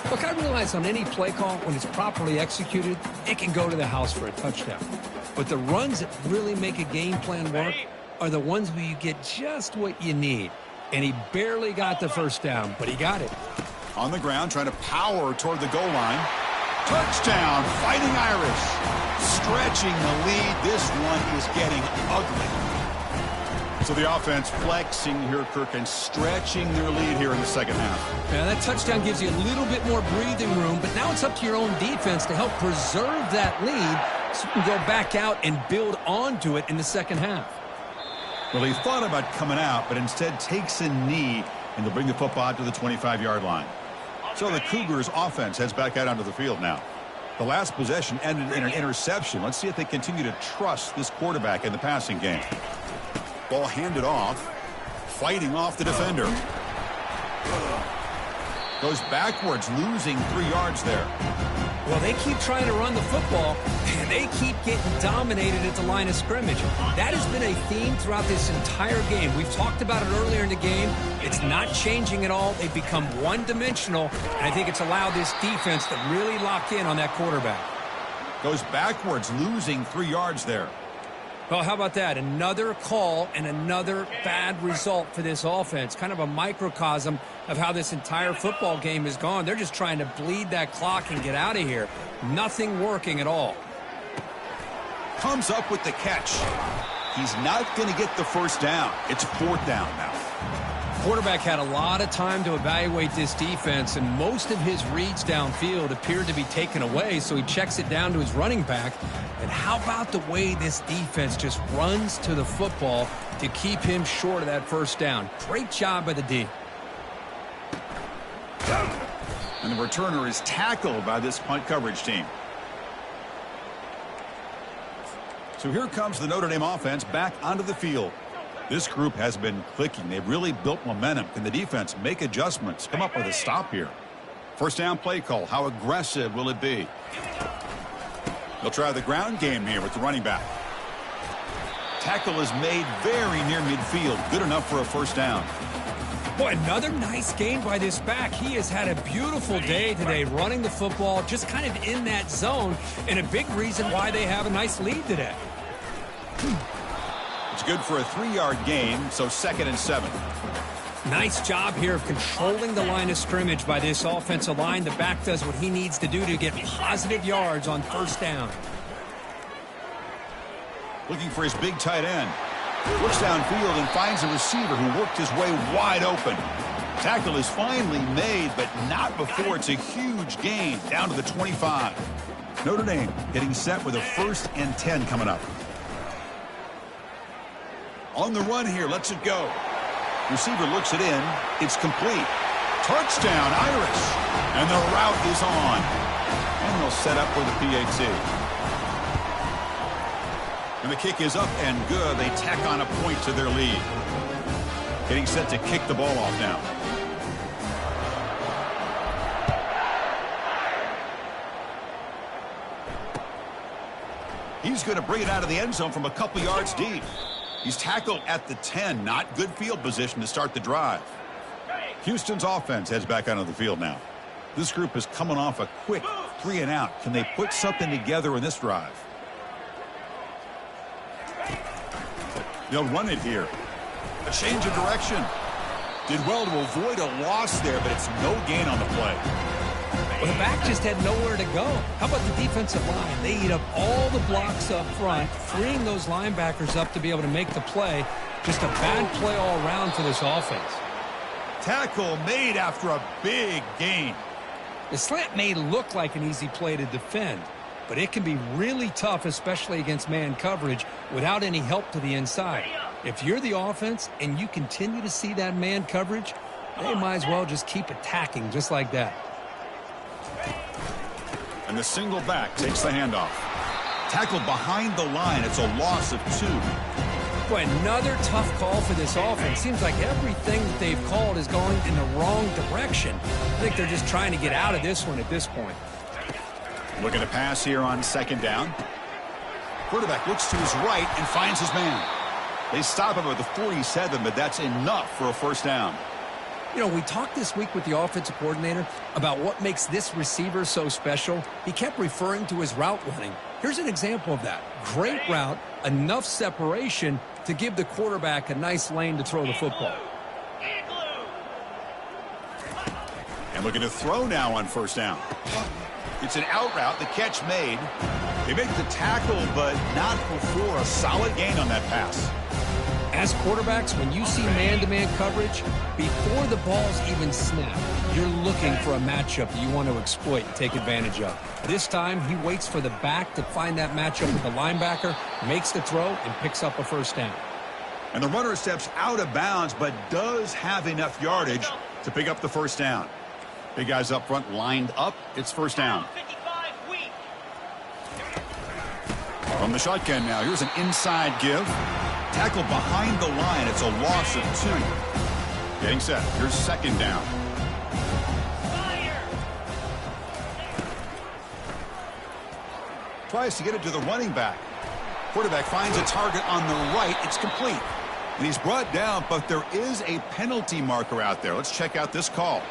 Look, I realize on any play call, when it's properly executed, it can go to the house for a touchdown. But the runs that really make a game plan work are the ones where you get just what you need. And he barely got the first down, but he got it. On the ground, trying to power toward the goal line. Touchdown, Fighting Irish. Stretching the lead. This one is getting ugly. So the offense flexing here, Kirk, and stretching their lead here in the second half. Yeah, that touchdown gives you a little bit more breathing room, but now it's up to your own defense to help preserve that lead so you can go back out and build onto it in the second half. Well, he thought about coming out, but instead takes a knee, and they'll bring the football to the 25-yard line. So the Cougars' offense heads back out onto the field now. The last possession ended in an interception. Let's see if they continue to trust this quarterback in the passing game. Ball handed off, fighting off the defender. Goes backwards, losing 3 yards there. Well, they keep trying to run the football, and they keep getting dominated at the line of scrimmage. That has been a theme throughout this entire game. We've talked about it earlier in the game. It's not changing at all. They've become one-dimensional, and I think it's allowed this defense to really lock in on that quarterback. Goes backwards, losing 3 yards there. Well, how about that? Another call and another bad result for this offense. Kind of a microcosm of how this entire football game has gone. They're just trying to bleed that clock and get out of here. Nothing working at all. Comes up with the catch. He's not going to get the first down. It's fourth down now. Quarterback had a lot of time to evaluate this defense, and most of his reads downfield appeared to be taken away, so he checks it down to his running back. And how about the way this defense just runs to the football to keep him short of that first down? Great job by the D. And the returner is tackled by this punt coverage team. So here comes the Notre Dame offense back onto the field. This group has been clicking. They've really built momentum. Can the defense make adjustments? Come up with a stop here. First down play call. How aggressive will it be? They'll try the ground game here with the running back. Tackle is made very near midfield. Good enough for a first down. Boy, another nice game by this back. He has had a beautiful day today running the football, just kind of in that zone, and a big reason why they have a nice lead today. It's good for a 3-yard gain, so 2nd and 7. Nice job here of controlling the line of scrimmage by this offensive line. The back does what he needs to do to get positive yards on first down. Looking for his big tight end. Looks downfield and finds a receiver who worked his way wide open. Tackle is finally made, but not before it's a huge gain down to the 25. Notre Dame getting set with a 1st and 10 coming up. On the run here, lets it go. Receiver looks it in. It's complete. Touchdown, Irish. And the route is on. And they'll set up for the PAT. And the kick is up and good. They tack on a point to their lead. Getting set to kick the ball off now. He's going to bring it out of the end zone from a couple yards deep. He's tackled at the 10. Not good field position to start the drive. Houston's offense heads back onto the field now. This group is coming off a quick 3 and out. Can they put something together in this drive? They'll run it here. A change of direction. Did well to avoid a loss there, but it's no gain on the play. Well, the back just had nowhere to go. How about the defensive line? They eat up all the blocks up front, freeing those linebackers up to be able to make the play. Just a bad play all around for this offense. Tackle made after a big gain. The slant may look like an easy play to defend, but it can be really tough, especially against man coverage, without any help to the inside. If you're the offense and you continue to see that man coverage, they might as well just keep attacking just like that. And the single back takes the handoff. Tackled behind the line. It's a loss of 2. Boy, another tough call for this offense. Seems like everything that they've called is going in the wrong direction. I think they're just trying to get out of this one at this point. Looking to pass here on 2nd down. Quarterback looks to his right and finds his man. They stop him at the 47, but that's enough for a first down. You know, we talked this week with the offensive coordinator about what makes this receiver so special. He kept referring to his route running. Here's an example of that. Great route, enough separation to give the quarterback a nice lane to throw the football. And looking to throw now on first down. It's an out route, the catch made. They make the tackle, but not before a solid gain on that pass. As quarterbacks, when you see man-to-man coverage, before the ball's even snapped, you're looking for a matchup that you want to exploit and take advantage of. This time, he waits for the back to find that matchup with the linebacker, makes the throw, and picks up a first down. And the runner steps out of bounds, but does have enough yardage to pick up the first down. Big guys up front lined up. It's first down. From the shotgun now, here's an inside give. Tackle behind the line. It's a loss of 2. Getting set. Here's 2nd down. Tries to get it to the running back. Quarterback finds a target on the right. It's complete. And he's brought down, but there is a penalty marker out there. Let's check out this call.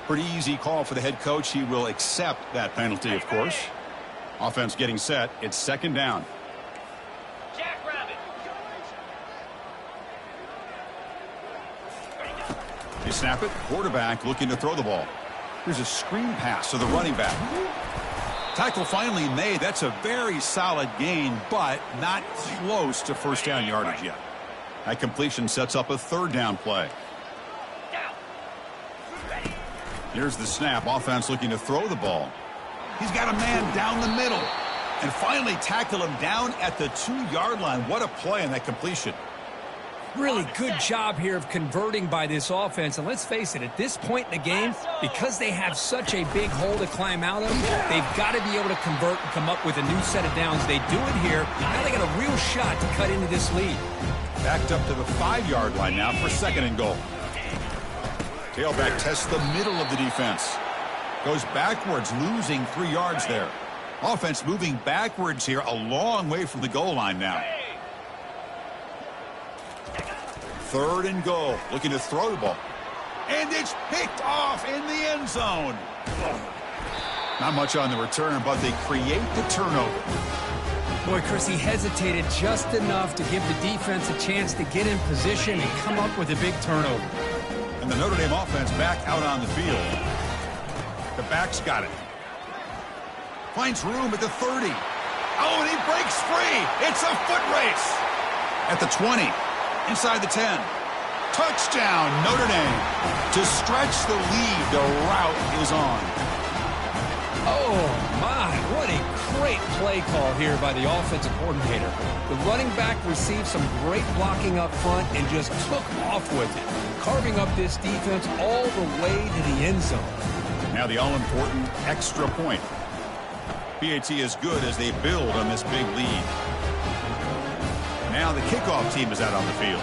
Pretty easy call for the head coach. He will accept that penalty, of course. Offense getting set. It's 2nd down. They snap it. Quarterback looking to throw the ball. Here's a screen pass to the running back. Tackle finally made. That's a very solid gain, but not close to first down yardage yet. That completion sets up a 3rd down play. Here's the snap. Offense looking to throw the ball. He's got a man down the middle. And finally tackle him down at the 2-yard line. What a play on that completion. Really good job here of converting by this offense. And let's face it, at this point in the game, because they have such a big hole to climb out of, they've got to be able to convert and come up with a new set of downs. They do it here. Now they got a real shot to cut into this lead. Backed up to the 5-yard line now for 2nd and goal. Tailback tests the middle of the defense. Goes backwards, losing 3 yards there. Offense moving backwards here, a long way from the goal line now. 3rd and goal, looking to throw the ball. And it's picked off in the end zone. Not much on the return, but they create the turnover. Boy, Chris, he hesitated just enough to give the defense a chance to get in position and come up with a big turnover. And the Notre Dame offense back out on the field. The back's got it. Finds room at the 30. Oh, and he breaks free. It's a foot race. At the 20. Inside the 10. Touchdown, Notre Dame. To stretch the lead, the route is on. Oh, my. What a great play call here by the offensive coordinator. The running back received some great blocking up front and just took off with it, carving up this defense all the way to the end zone. Now the all-important extra point. PAT is good as they build on this big lead. Now the kickoff team is out on the field.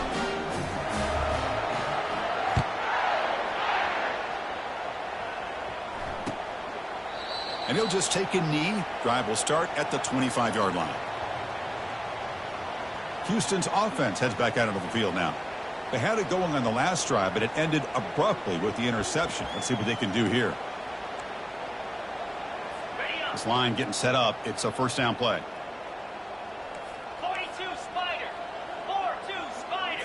And he'll just take a knee. Drive will start at the 25-yard line. Houston's offense heads back out onto the field now. They had it going on the last drive, but it ended abruptly with the interception. Let's see what they can do here. This line getting set up. It's a first down play. 42 Spider. 4-2 Spider.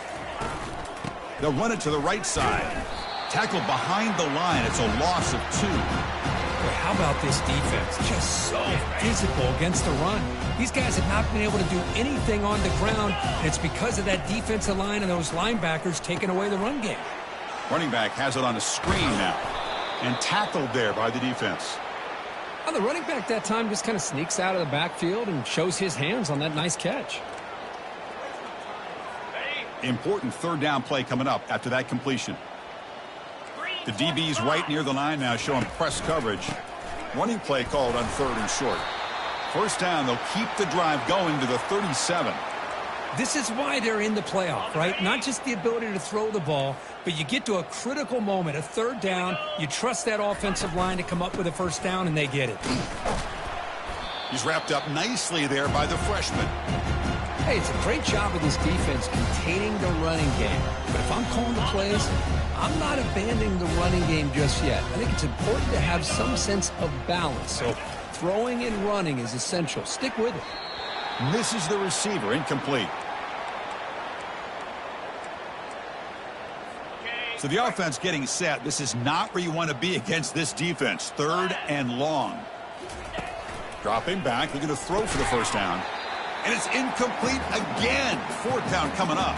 They'll run it to the right side. Tackle behind the line. It's a loss of 2. Boy, how about this defense? Just so physical against the run. These guys have not been able to do anything on the ground, and it's because of that defensive line and those linebackers taking away the run game. Running back has it on a screen now. And tackled there by the defense. Well, the running back that time just kind of sneaks out of the backfield and shows his hands on that nice catch. Important third down play coming up after that completion. The DB's right near the line now showing press coverage. Running play called on 3rd and short. First down, they'll keep the drive going to the 37. This is why they're in the playoff, right? Not just the ability to throw the ball, but you get to a critical moment, a 3rd down, you trust that offensive line to come up with a first down, and they get it. He's wrapped up nicely there by the freshman. Hey, it's a great job of this defense containing the running game. But if I'm calling the plays, I'm not abandoning the running game just yet. I think it's important to have some sense of balance. So throwing and running is essential. Stick with it. Misses the receiver, incomplete. So the offense getting set. This is not where you want to be against this defense. 3rd and long. Dropping back, looking to throw for the first down. And it's incomplete again. 4th down coming up.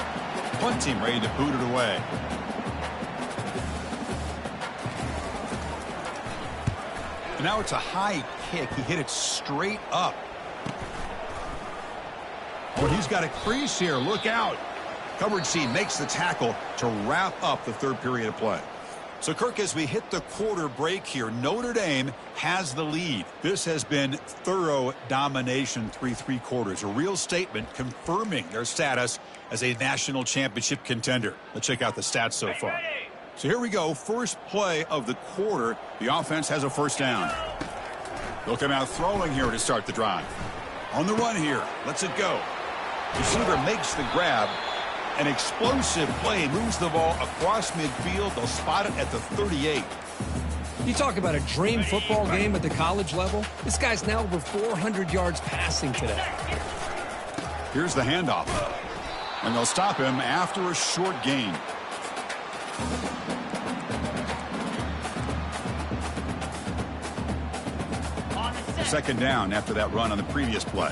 Punt team ready to boot it away. And now it's a high kick. He hit it straight up. Oh, he's got a crease here. Look out. Coverage team makes the tackle to wrap up the 3rd period of play. So, Kirk, as we hit the quarter break here, Notre Dame has the lead. This has been thorough domination 3 quarters. A real statement confirming their status as a national championship contender. Let's check out the stats so far. So here we go. First play of the quarter. The offense has a first down. They'll come out throwing here to start the drive. On the run here. Lets it go. Receiver makes the grab. An explosive play, moves the ball across midfield. They'll spot it at the 38. You talk about a dream football game at the college level. This guy's now over 400 yards passing today. Here's the handoff. And they'll stop him after a short gain. Second down after that run on the previous play.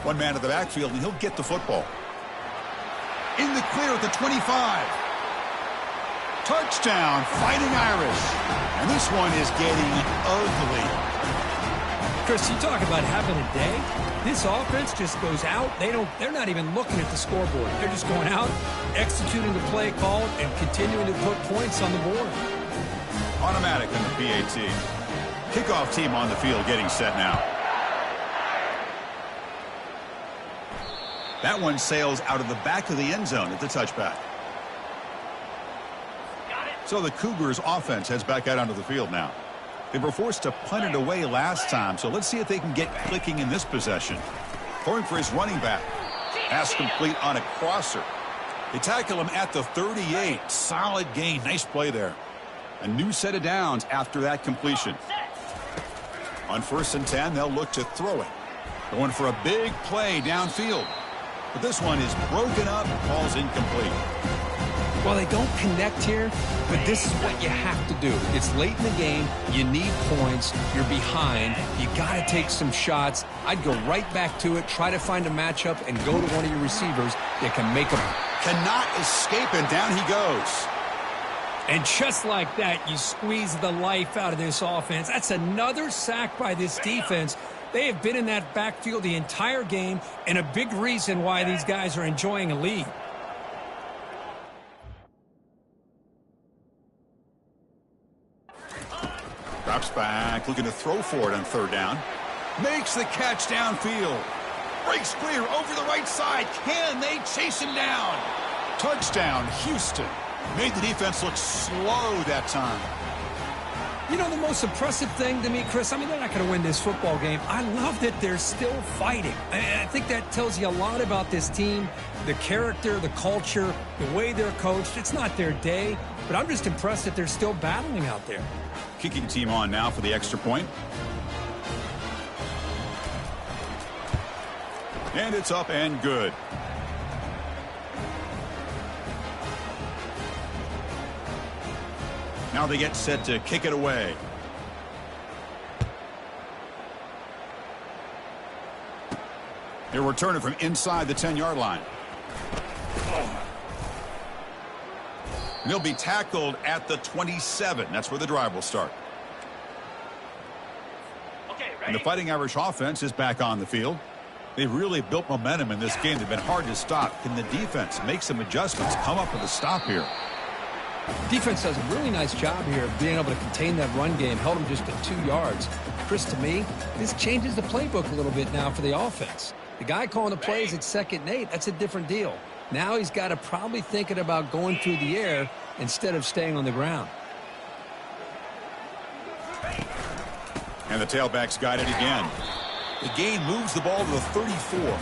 One man at the backfield, and he'll get the football. In the clear at the 25. Touchdown, Fighting Irish. And this one is getting ugly. Chris, you talk about having a day. This offense just goes out. They're not even looking at the scoreboard. They're just going out, executing the play called, and continuing to put points on the board. Automatic on the PAT. Kickoff team on the field getting set now. That one sails out of the back of the end zone at the touchback. So the Cougars offense heads back out onto the field now. They were forced to punt it away last time, so let's see if they can get clicking in this possession. Throwing for his running back. Pass complete on a crosser. They tackle him at the 38. Solid gain. Nice play there. A new set of downs after that completion. On 1st and 10, they'll look to throw it. Going for a big play downfield. But this one is broken up, falls incomplete. Well, they don't connect here, but this is what you have to do. It's late in the game. You need points. You're behind. You got to take some shots. I'd go right back to it, try to find a matchup, and go to one of your receivers that can make them. Cannot escape, and down he goes. And just like that, you squeeze the life out of this offense. That's another sack by this defense. They have been in that backfield the entire game, and a big reason why these guys are enjoying a lead. Drops back, looking to throw for it on 3rd down. Makes the catch downfield. Breaks clear over the right side. Can they chase him down? Touchdown, Houston. Made the defense look slow that time. You know, the most impressive thing to me, Chris, I mean, they're not going to win this football game. I love that they're still fighting. I think that tells you a lot about this team, the character, the culture, the way they're coached. It's not their day, but I'm just impressed that they're still battling out there. Kicking team on now for the extra point. And it's up and good. Now they get set to kick it away. They're returning from inside the 10-yard line. And they'll be tackled at the 27. That's where the drive will start. Okay, ready? And the Fighting Irish offense is back on the field. They've really built momentum in this game. They've been hard to stop. Can the defense make some adjustments, come up with a stop here? Defense does a really nice job here of being able to contain that run game. Held them just at 2 yards. Chris, to me, this changes the playbook a little bit now for the offense. The guy calling the plays at 2nd and 8, that's a different deal. Now he's got to probably thinking about going through the air instead of staying on the ground. And the tailback's got it again. The gain moves the ball to the 34.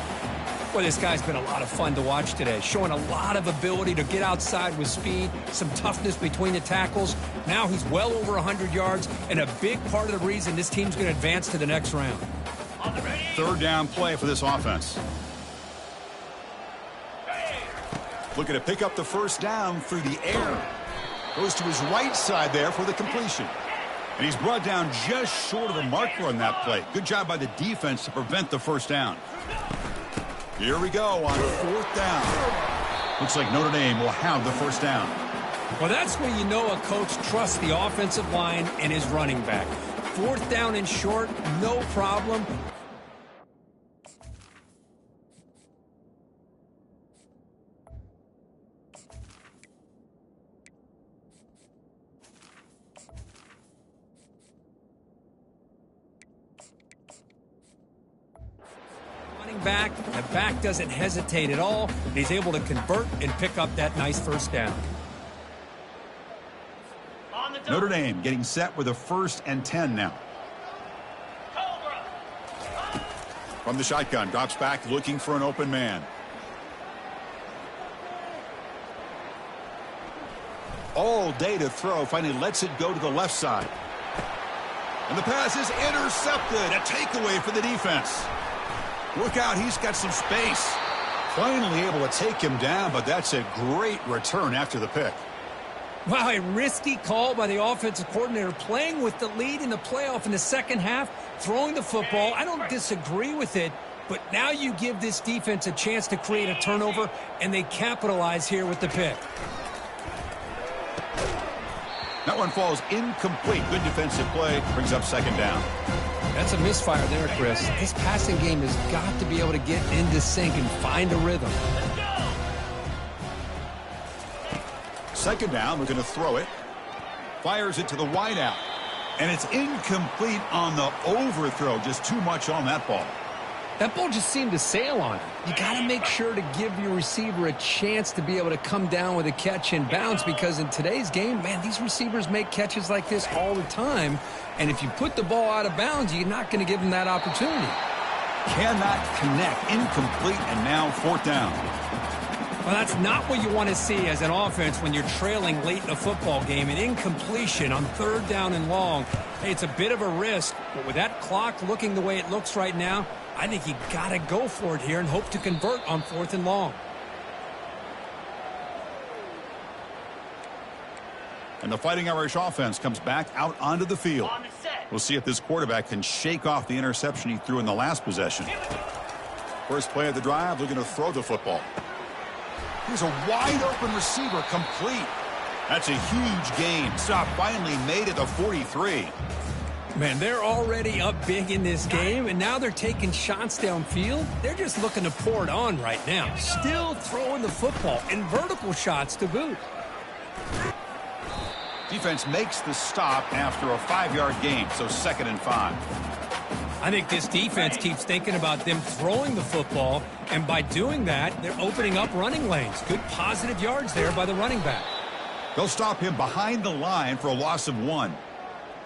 Boy, this guy's been a lot of fun to watch today, showing a lot of ability to get outside with speed, some toughness between the tackles. Now he's well over 100 yards, and a big part of the reason this team's going to advance to the next round. 3rd down play for this offense. Looking to pick up the 1st down through the air. Goes to his right side there for the completion. And he's brought down just short of the marker on that play. Good job by the defense to prevent the 1st down. Here we go on 4th down. Looks like Notre Dame will have the 1st down. Well, that's when you know a coach trusts the offensive line and his running back. 4th down and short, no problem. Back. The back doesn't hesitate at all. He's able to convert and pick up that nice 1st down. Notre Dame getting set with a 1st and 10 now. From the shotgun, drops back looking for an open man. All day to throw, finally lets it go to the left side. And the pass is intercepted. A takeaway for the defense. Look out, he's got some space. Finally able to take him down, but that's a great return after the pick. Wow, a risky call by the offensive coordinator, playing with the lead in the playoff in the 2nd half, throwing the football. I don't disagree with it, but now you give this defense a chance to create a turnover, and they capitalize here with the pick. That one falls incomplete. Good defensive play, brings up 2nd down. That's a misfire there, Chris. This passing game has got to be able to get into sync and find a rhythm. 2nd down, we're going to throw it. Fires it to the wideout. And it's incomplete on the overthrow. Just too much on that ball. That ball just seemed to sail on him. You got to make sure to give your receiver a chance to be able to come down with a catch and bounce, because in today's game, man, these receivers make catches like this all the time. And if you put the ball out of bounds, you're not going to give them that opportunity. Cannot connect. Incomplete, and now 4th down. Well, that's not what you want to see as an offense when you're trailing late in a football game. An incompletion on 3rd down and long. Hey, it's a bit of a risk, but with that clock looking the way it looks right now, I think you got to go for it here and hope to convert on 4th and long. And the Fighting Irish offense comes back out onto the field. On the set. We'll see if this quarterback can shake off the interception he threw in the last possession. First play of the drive, looking to throw the football. Here's a wide open receiver, complete. That's a huge gain. Stop finally made at the 43. Man, they're already up big in this game, and now they're taking shots downfield. They're just looking to pour it on right now. Still throwing the football, and vertical shots to boot. Defense makes the stop after a 5-yard gain, so 2nd and 5. I think this defense keeps thinking about them throwing the football, and by doing that, they're opening up running lanes. Good positive yards there by the running back. They'll stop him behind the line for a loss of 1.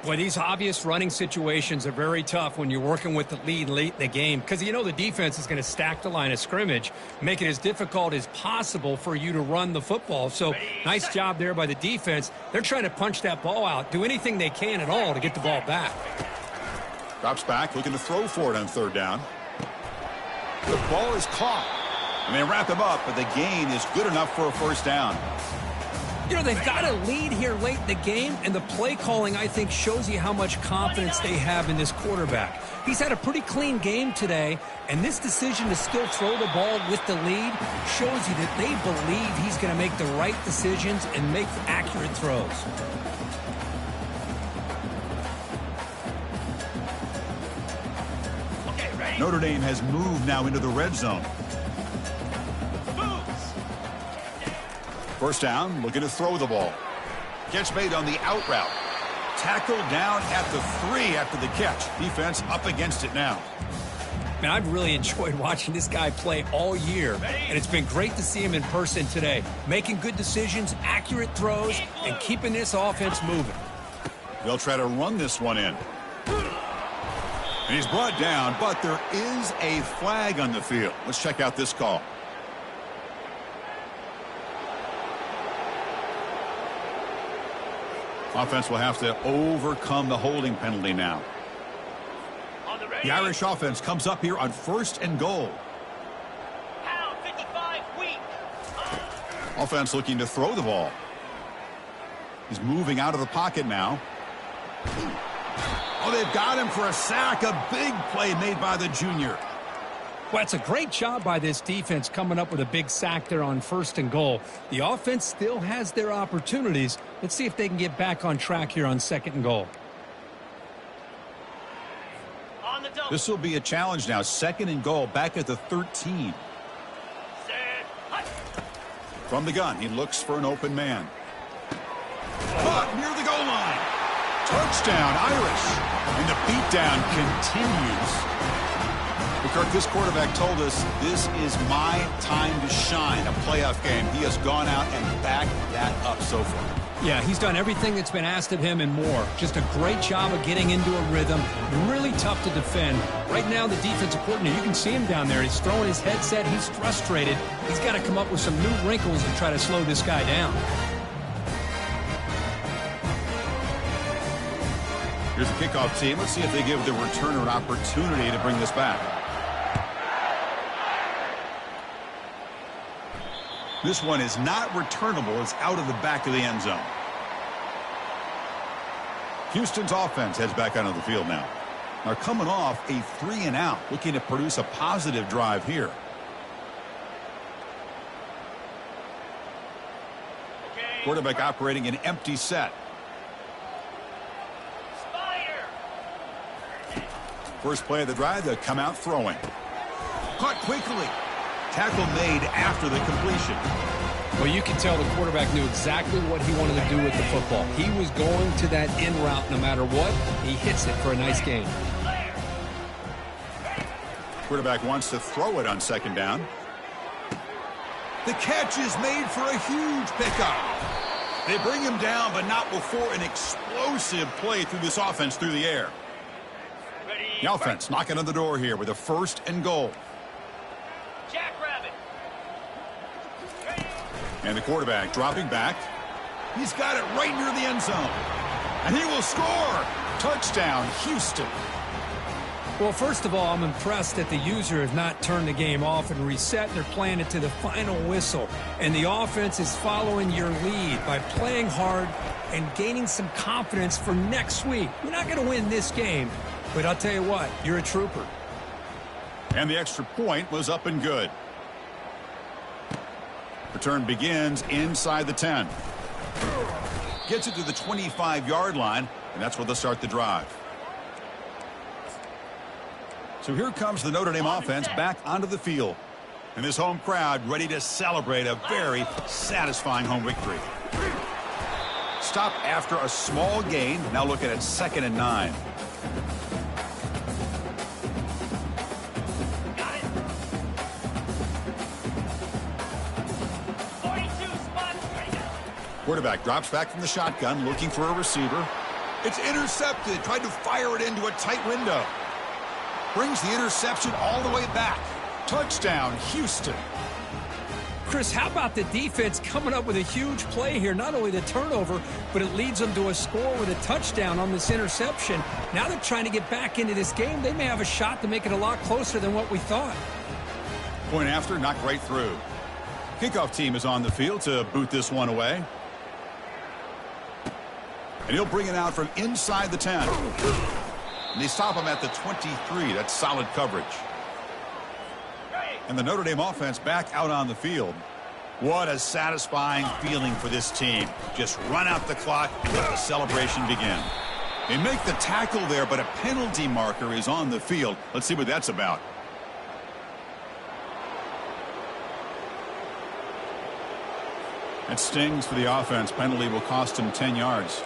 Boy, these obvious running situations are very tough when you're working with the lead late in the game, because you know the defense is going to stack the line of scrimmage, make it as difficult as possible for you to run the football. So nice job there by the defense. They're trying to punch that ball out, do anything they can at all to get the ball back. Drops back, looking to throw for it on 3rd down. The ball is caught. And they wrap him up, but the gain is good enough for a 1st down. You know, they've got a lead here late in the game, and the play calling, I think, shows you how much confidence they have in this quarterback. He's had a pretty clean game today, and this decision to still throw the ball with the lead shows you that they believe he's going to make the right decisions and make accurate throws. Okay, ready? Notre Dame has moved now into the red zone. First down, looking to throw the ball. Catch made on the out route. Tackled down at the 3 after the catch. Defense up against it now. Man, I've really enjoyed watching this guy play all year, and it's been great to see him in person today. Making good decisions, accurate throws, and keeping this offense moving. They'll try to run this one in. And he's brought down, but there is a flag on the field. Let's check out this call. Offense will have to overcome the holding penalty now. On the ready. The Irish offense comes up here on 1st and goal. Pound 55 weak. Offense looking to throw the ball. He's moving out of the pocket now. Oh, they've got him for a sack. A big play made by the junior. Well, it's a great job by this defense coming up with a big sack there on 1st and goal. The offense still has their opportunities. Let's see if they can get back on track here on 2nd and goal. On the double. This will be a challenge now. 2nd and goal, back at the 13. Set. Hut. From the gun, he looks for an open man. Caught near the goal line. Touchdown, Irish. And the beatdown continues. Kirk, this quarterback told us this is my time to shine, a playoff game. He has gone out and backed that up so far. Yeah, he's done everything that's been asked of him and more. Just a great job of getting into a rhythm. Really tough to defend. Right now, the defensive coordinator, you can see him down there. He's throwing his headset. He's frustrated. He's got to come up with some new wrinkles to try to slow this guy down. Here's the kickoff team. Let's see if they give the returner an opportunity to bring this back. This one is not returnable. It's out of the back of the end zone. Houston's offense heads back onto the field now. They're coming off a 3-and-out, looking to produce a positive drive here. Okay. Quarterback operating an empty set. Spider. First play of the drive, they'll come out throwing. Caught quickly. Tackle made after the completion. Well, you can tell the quarterback knew exactly what he wanted to do with the football. He was going to that in route no matter what. He hits it for a nice gain. Quarterback wants to throw it on second down. The catch is made for a huge pickup. They bring him down, but not before an explosive play through this offense through the air. The offense knocking on the door here with a 1st and goal. Jackrabbit. And the quarterback dropping back. He's got it right near the end zone. And he will score. Touchdown, Houston. Well, first of all, I'm impressed that the user has not turned the game off and reset. They're playing it to the final whistle. And the offense is following your lead by playing hard and gaining some confidence for next week. We're not going to win this game, but I'll tell you what, you're a trooper. And the extra point was up and good. Return begins inside the 10. Gets it to the 25-yard line, and that's where they'll start the drive. So here comes the Notre Dame offense back onto the field. And this home crowd ready to celebrate a very satisfying home victory. Stop after a small gain. Now looking at 2nd and 9. Got it. 42 spots. Ready to go. Quarterback drops back from the shotgun looking for a receiver. It's intercepted. Tried to fire it into a tight window. Brings the interception all the way back. Touchdown, Houston. Chris, how about the defense coming up with a huge play here? Not only the turnover, but it leads them to a score with a touchdown on this interception. Now they're trying to get back into this game. They may have a shot to make it a lot closer than what we thought. Point after, knocked right through. Kickoff team is on the field to boot this one away. And he'll bring it out from inside the 10. And they stop him at the 23. That's solid coverage. And the Notre Dame offense back out on the field. What a satisfying feeling for this team. Just run out the clock and let the celebration begin. They make the tackle there, but a penalty marker is on the field. Let's see what that's about. That stings for the offense. Penalty will cost him 10 yards.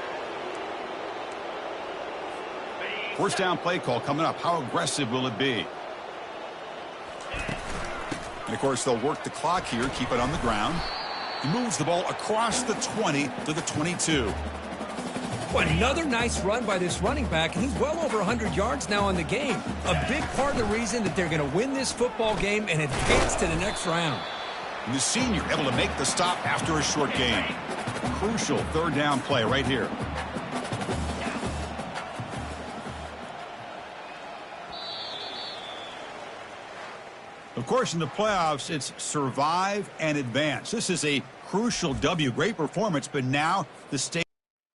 First down play call coming up. How aggressive will it be? And, of course, they'll work the clock here, keep it on the ground. He moves the ball across the 20 to the 22. Well, another nice run by this running back, and he's well over 100 yards now in the game. A big part of the reason that they're going to win this football game and advance to the next round. And the senior able to make the stop after a short gain. Crucial 3rd down play right here. Of course, in the playoffs, it's survive and advance. This is a crucial W. Great performance, but now the state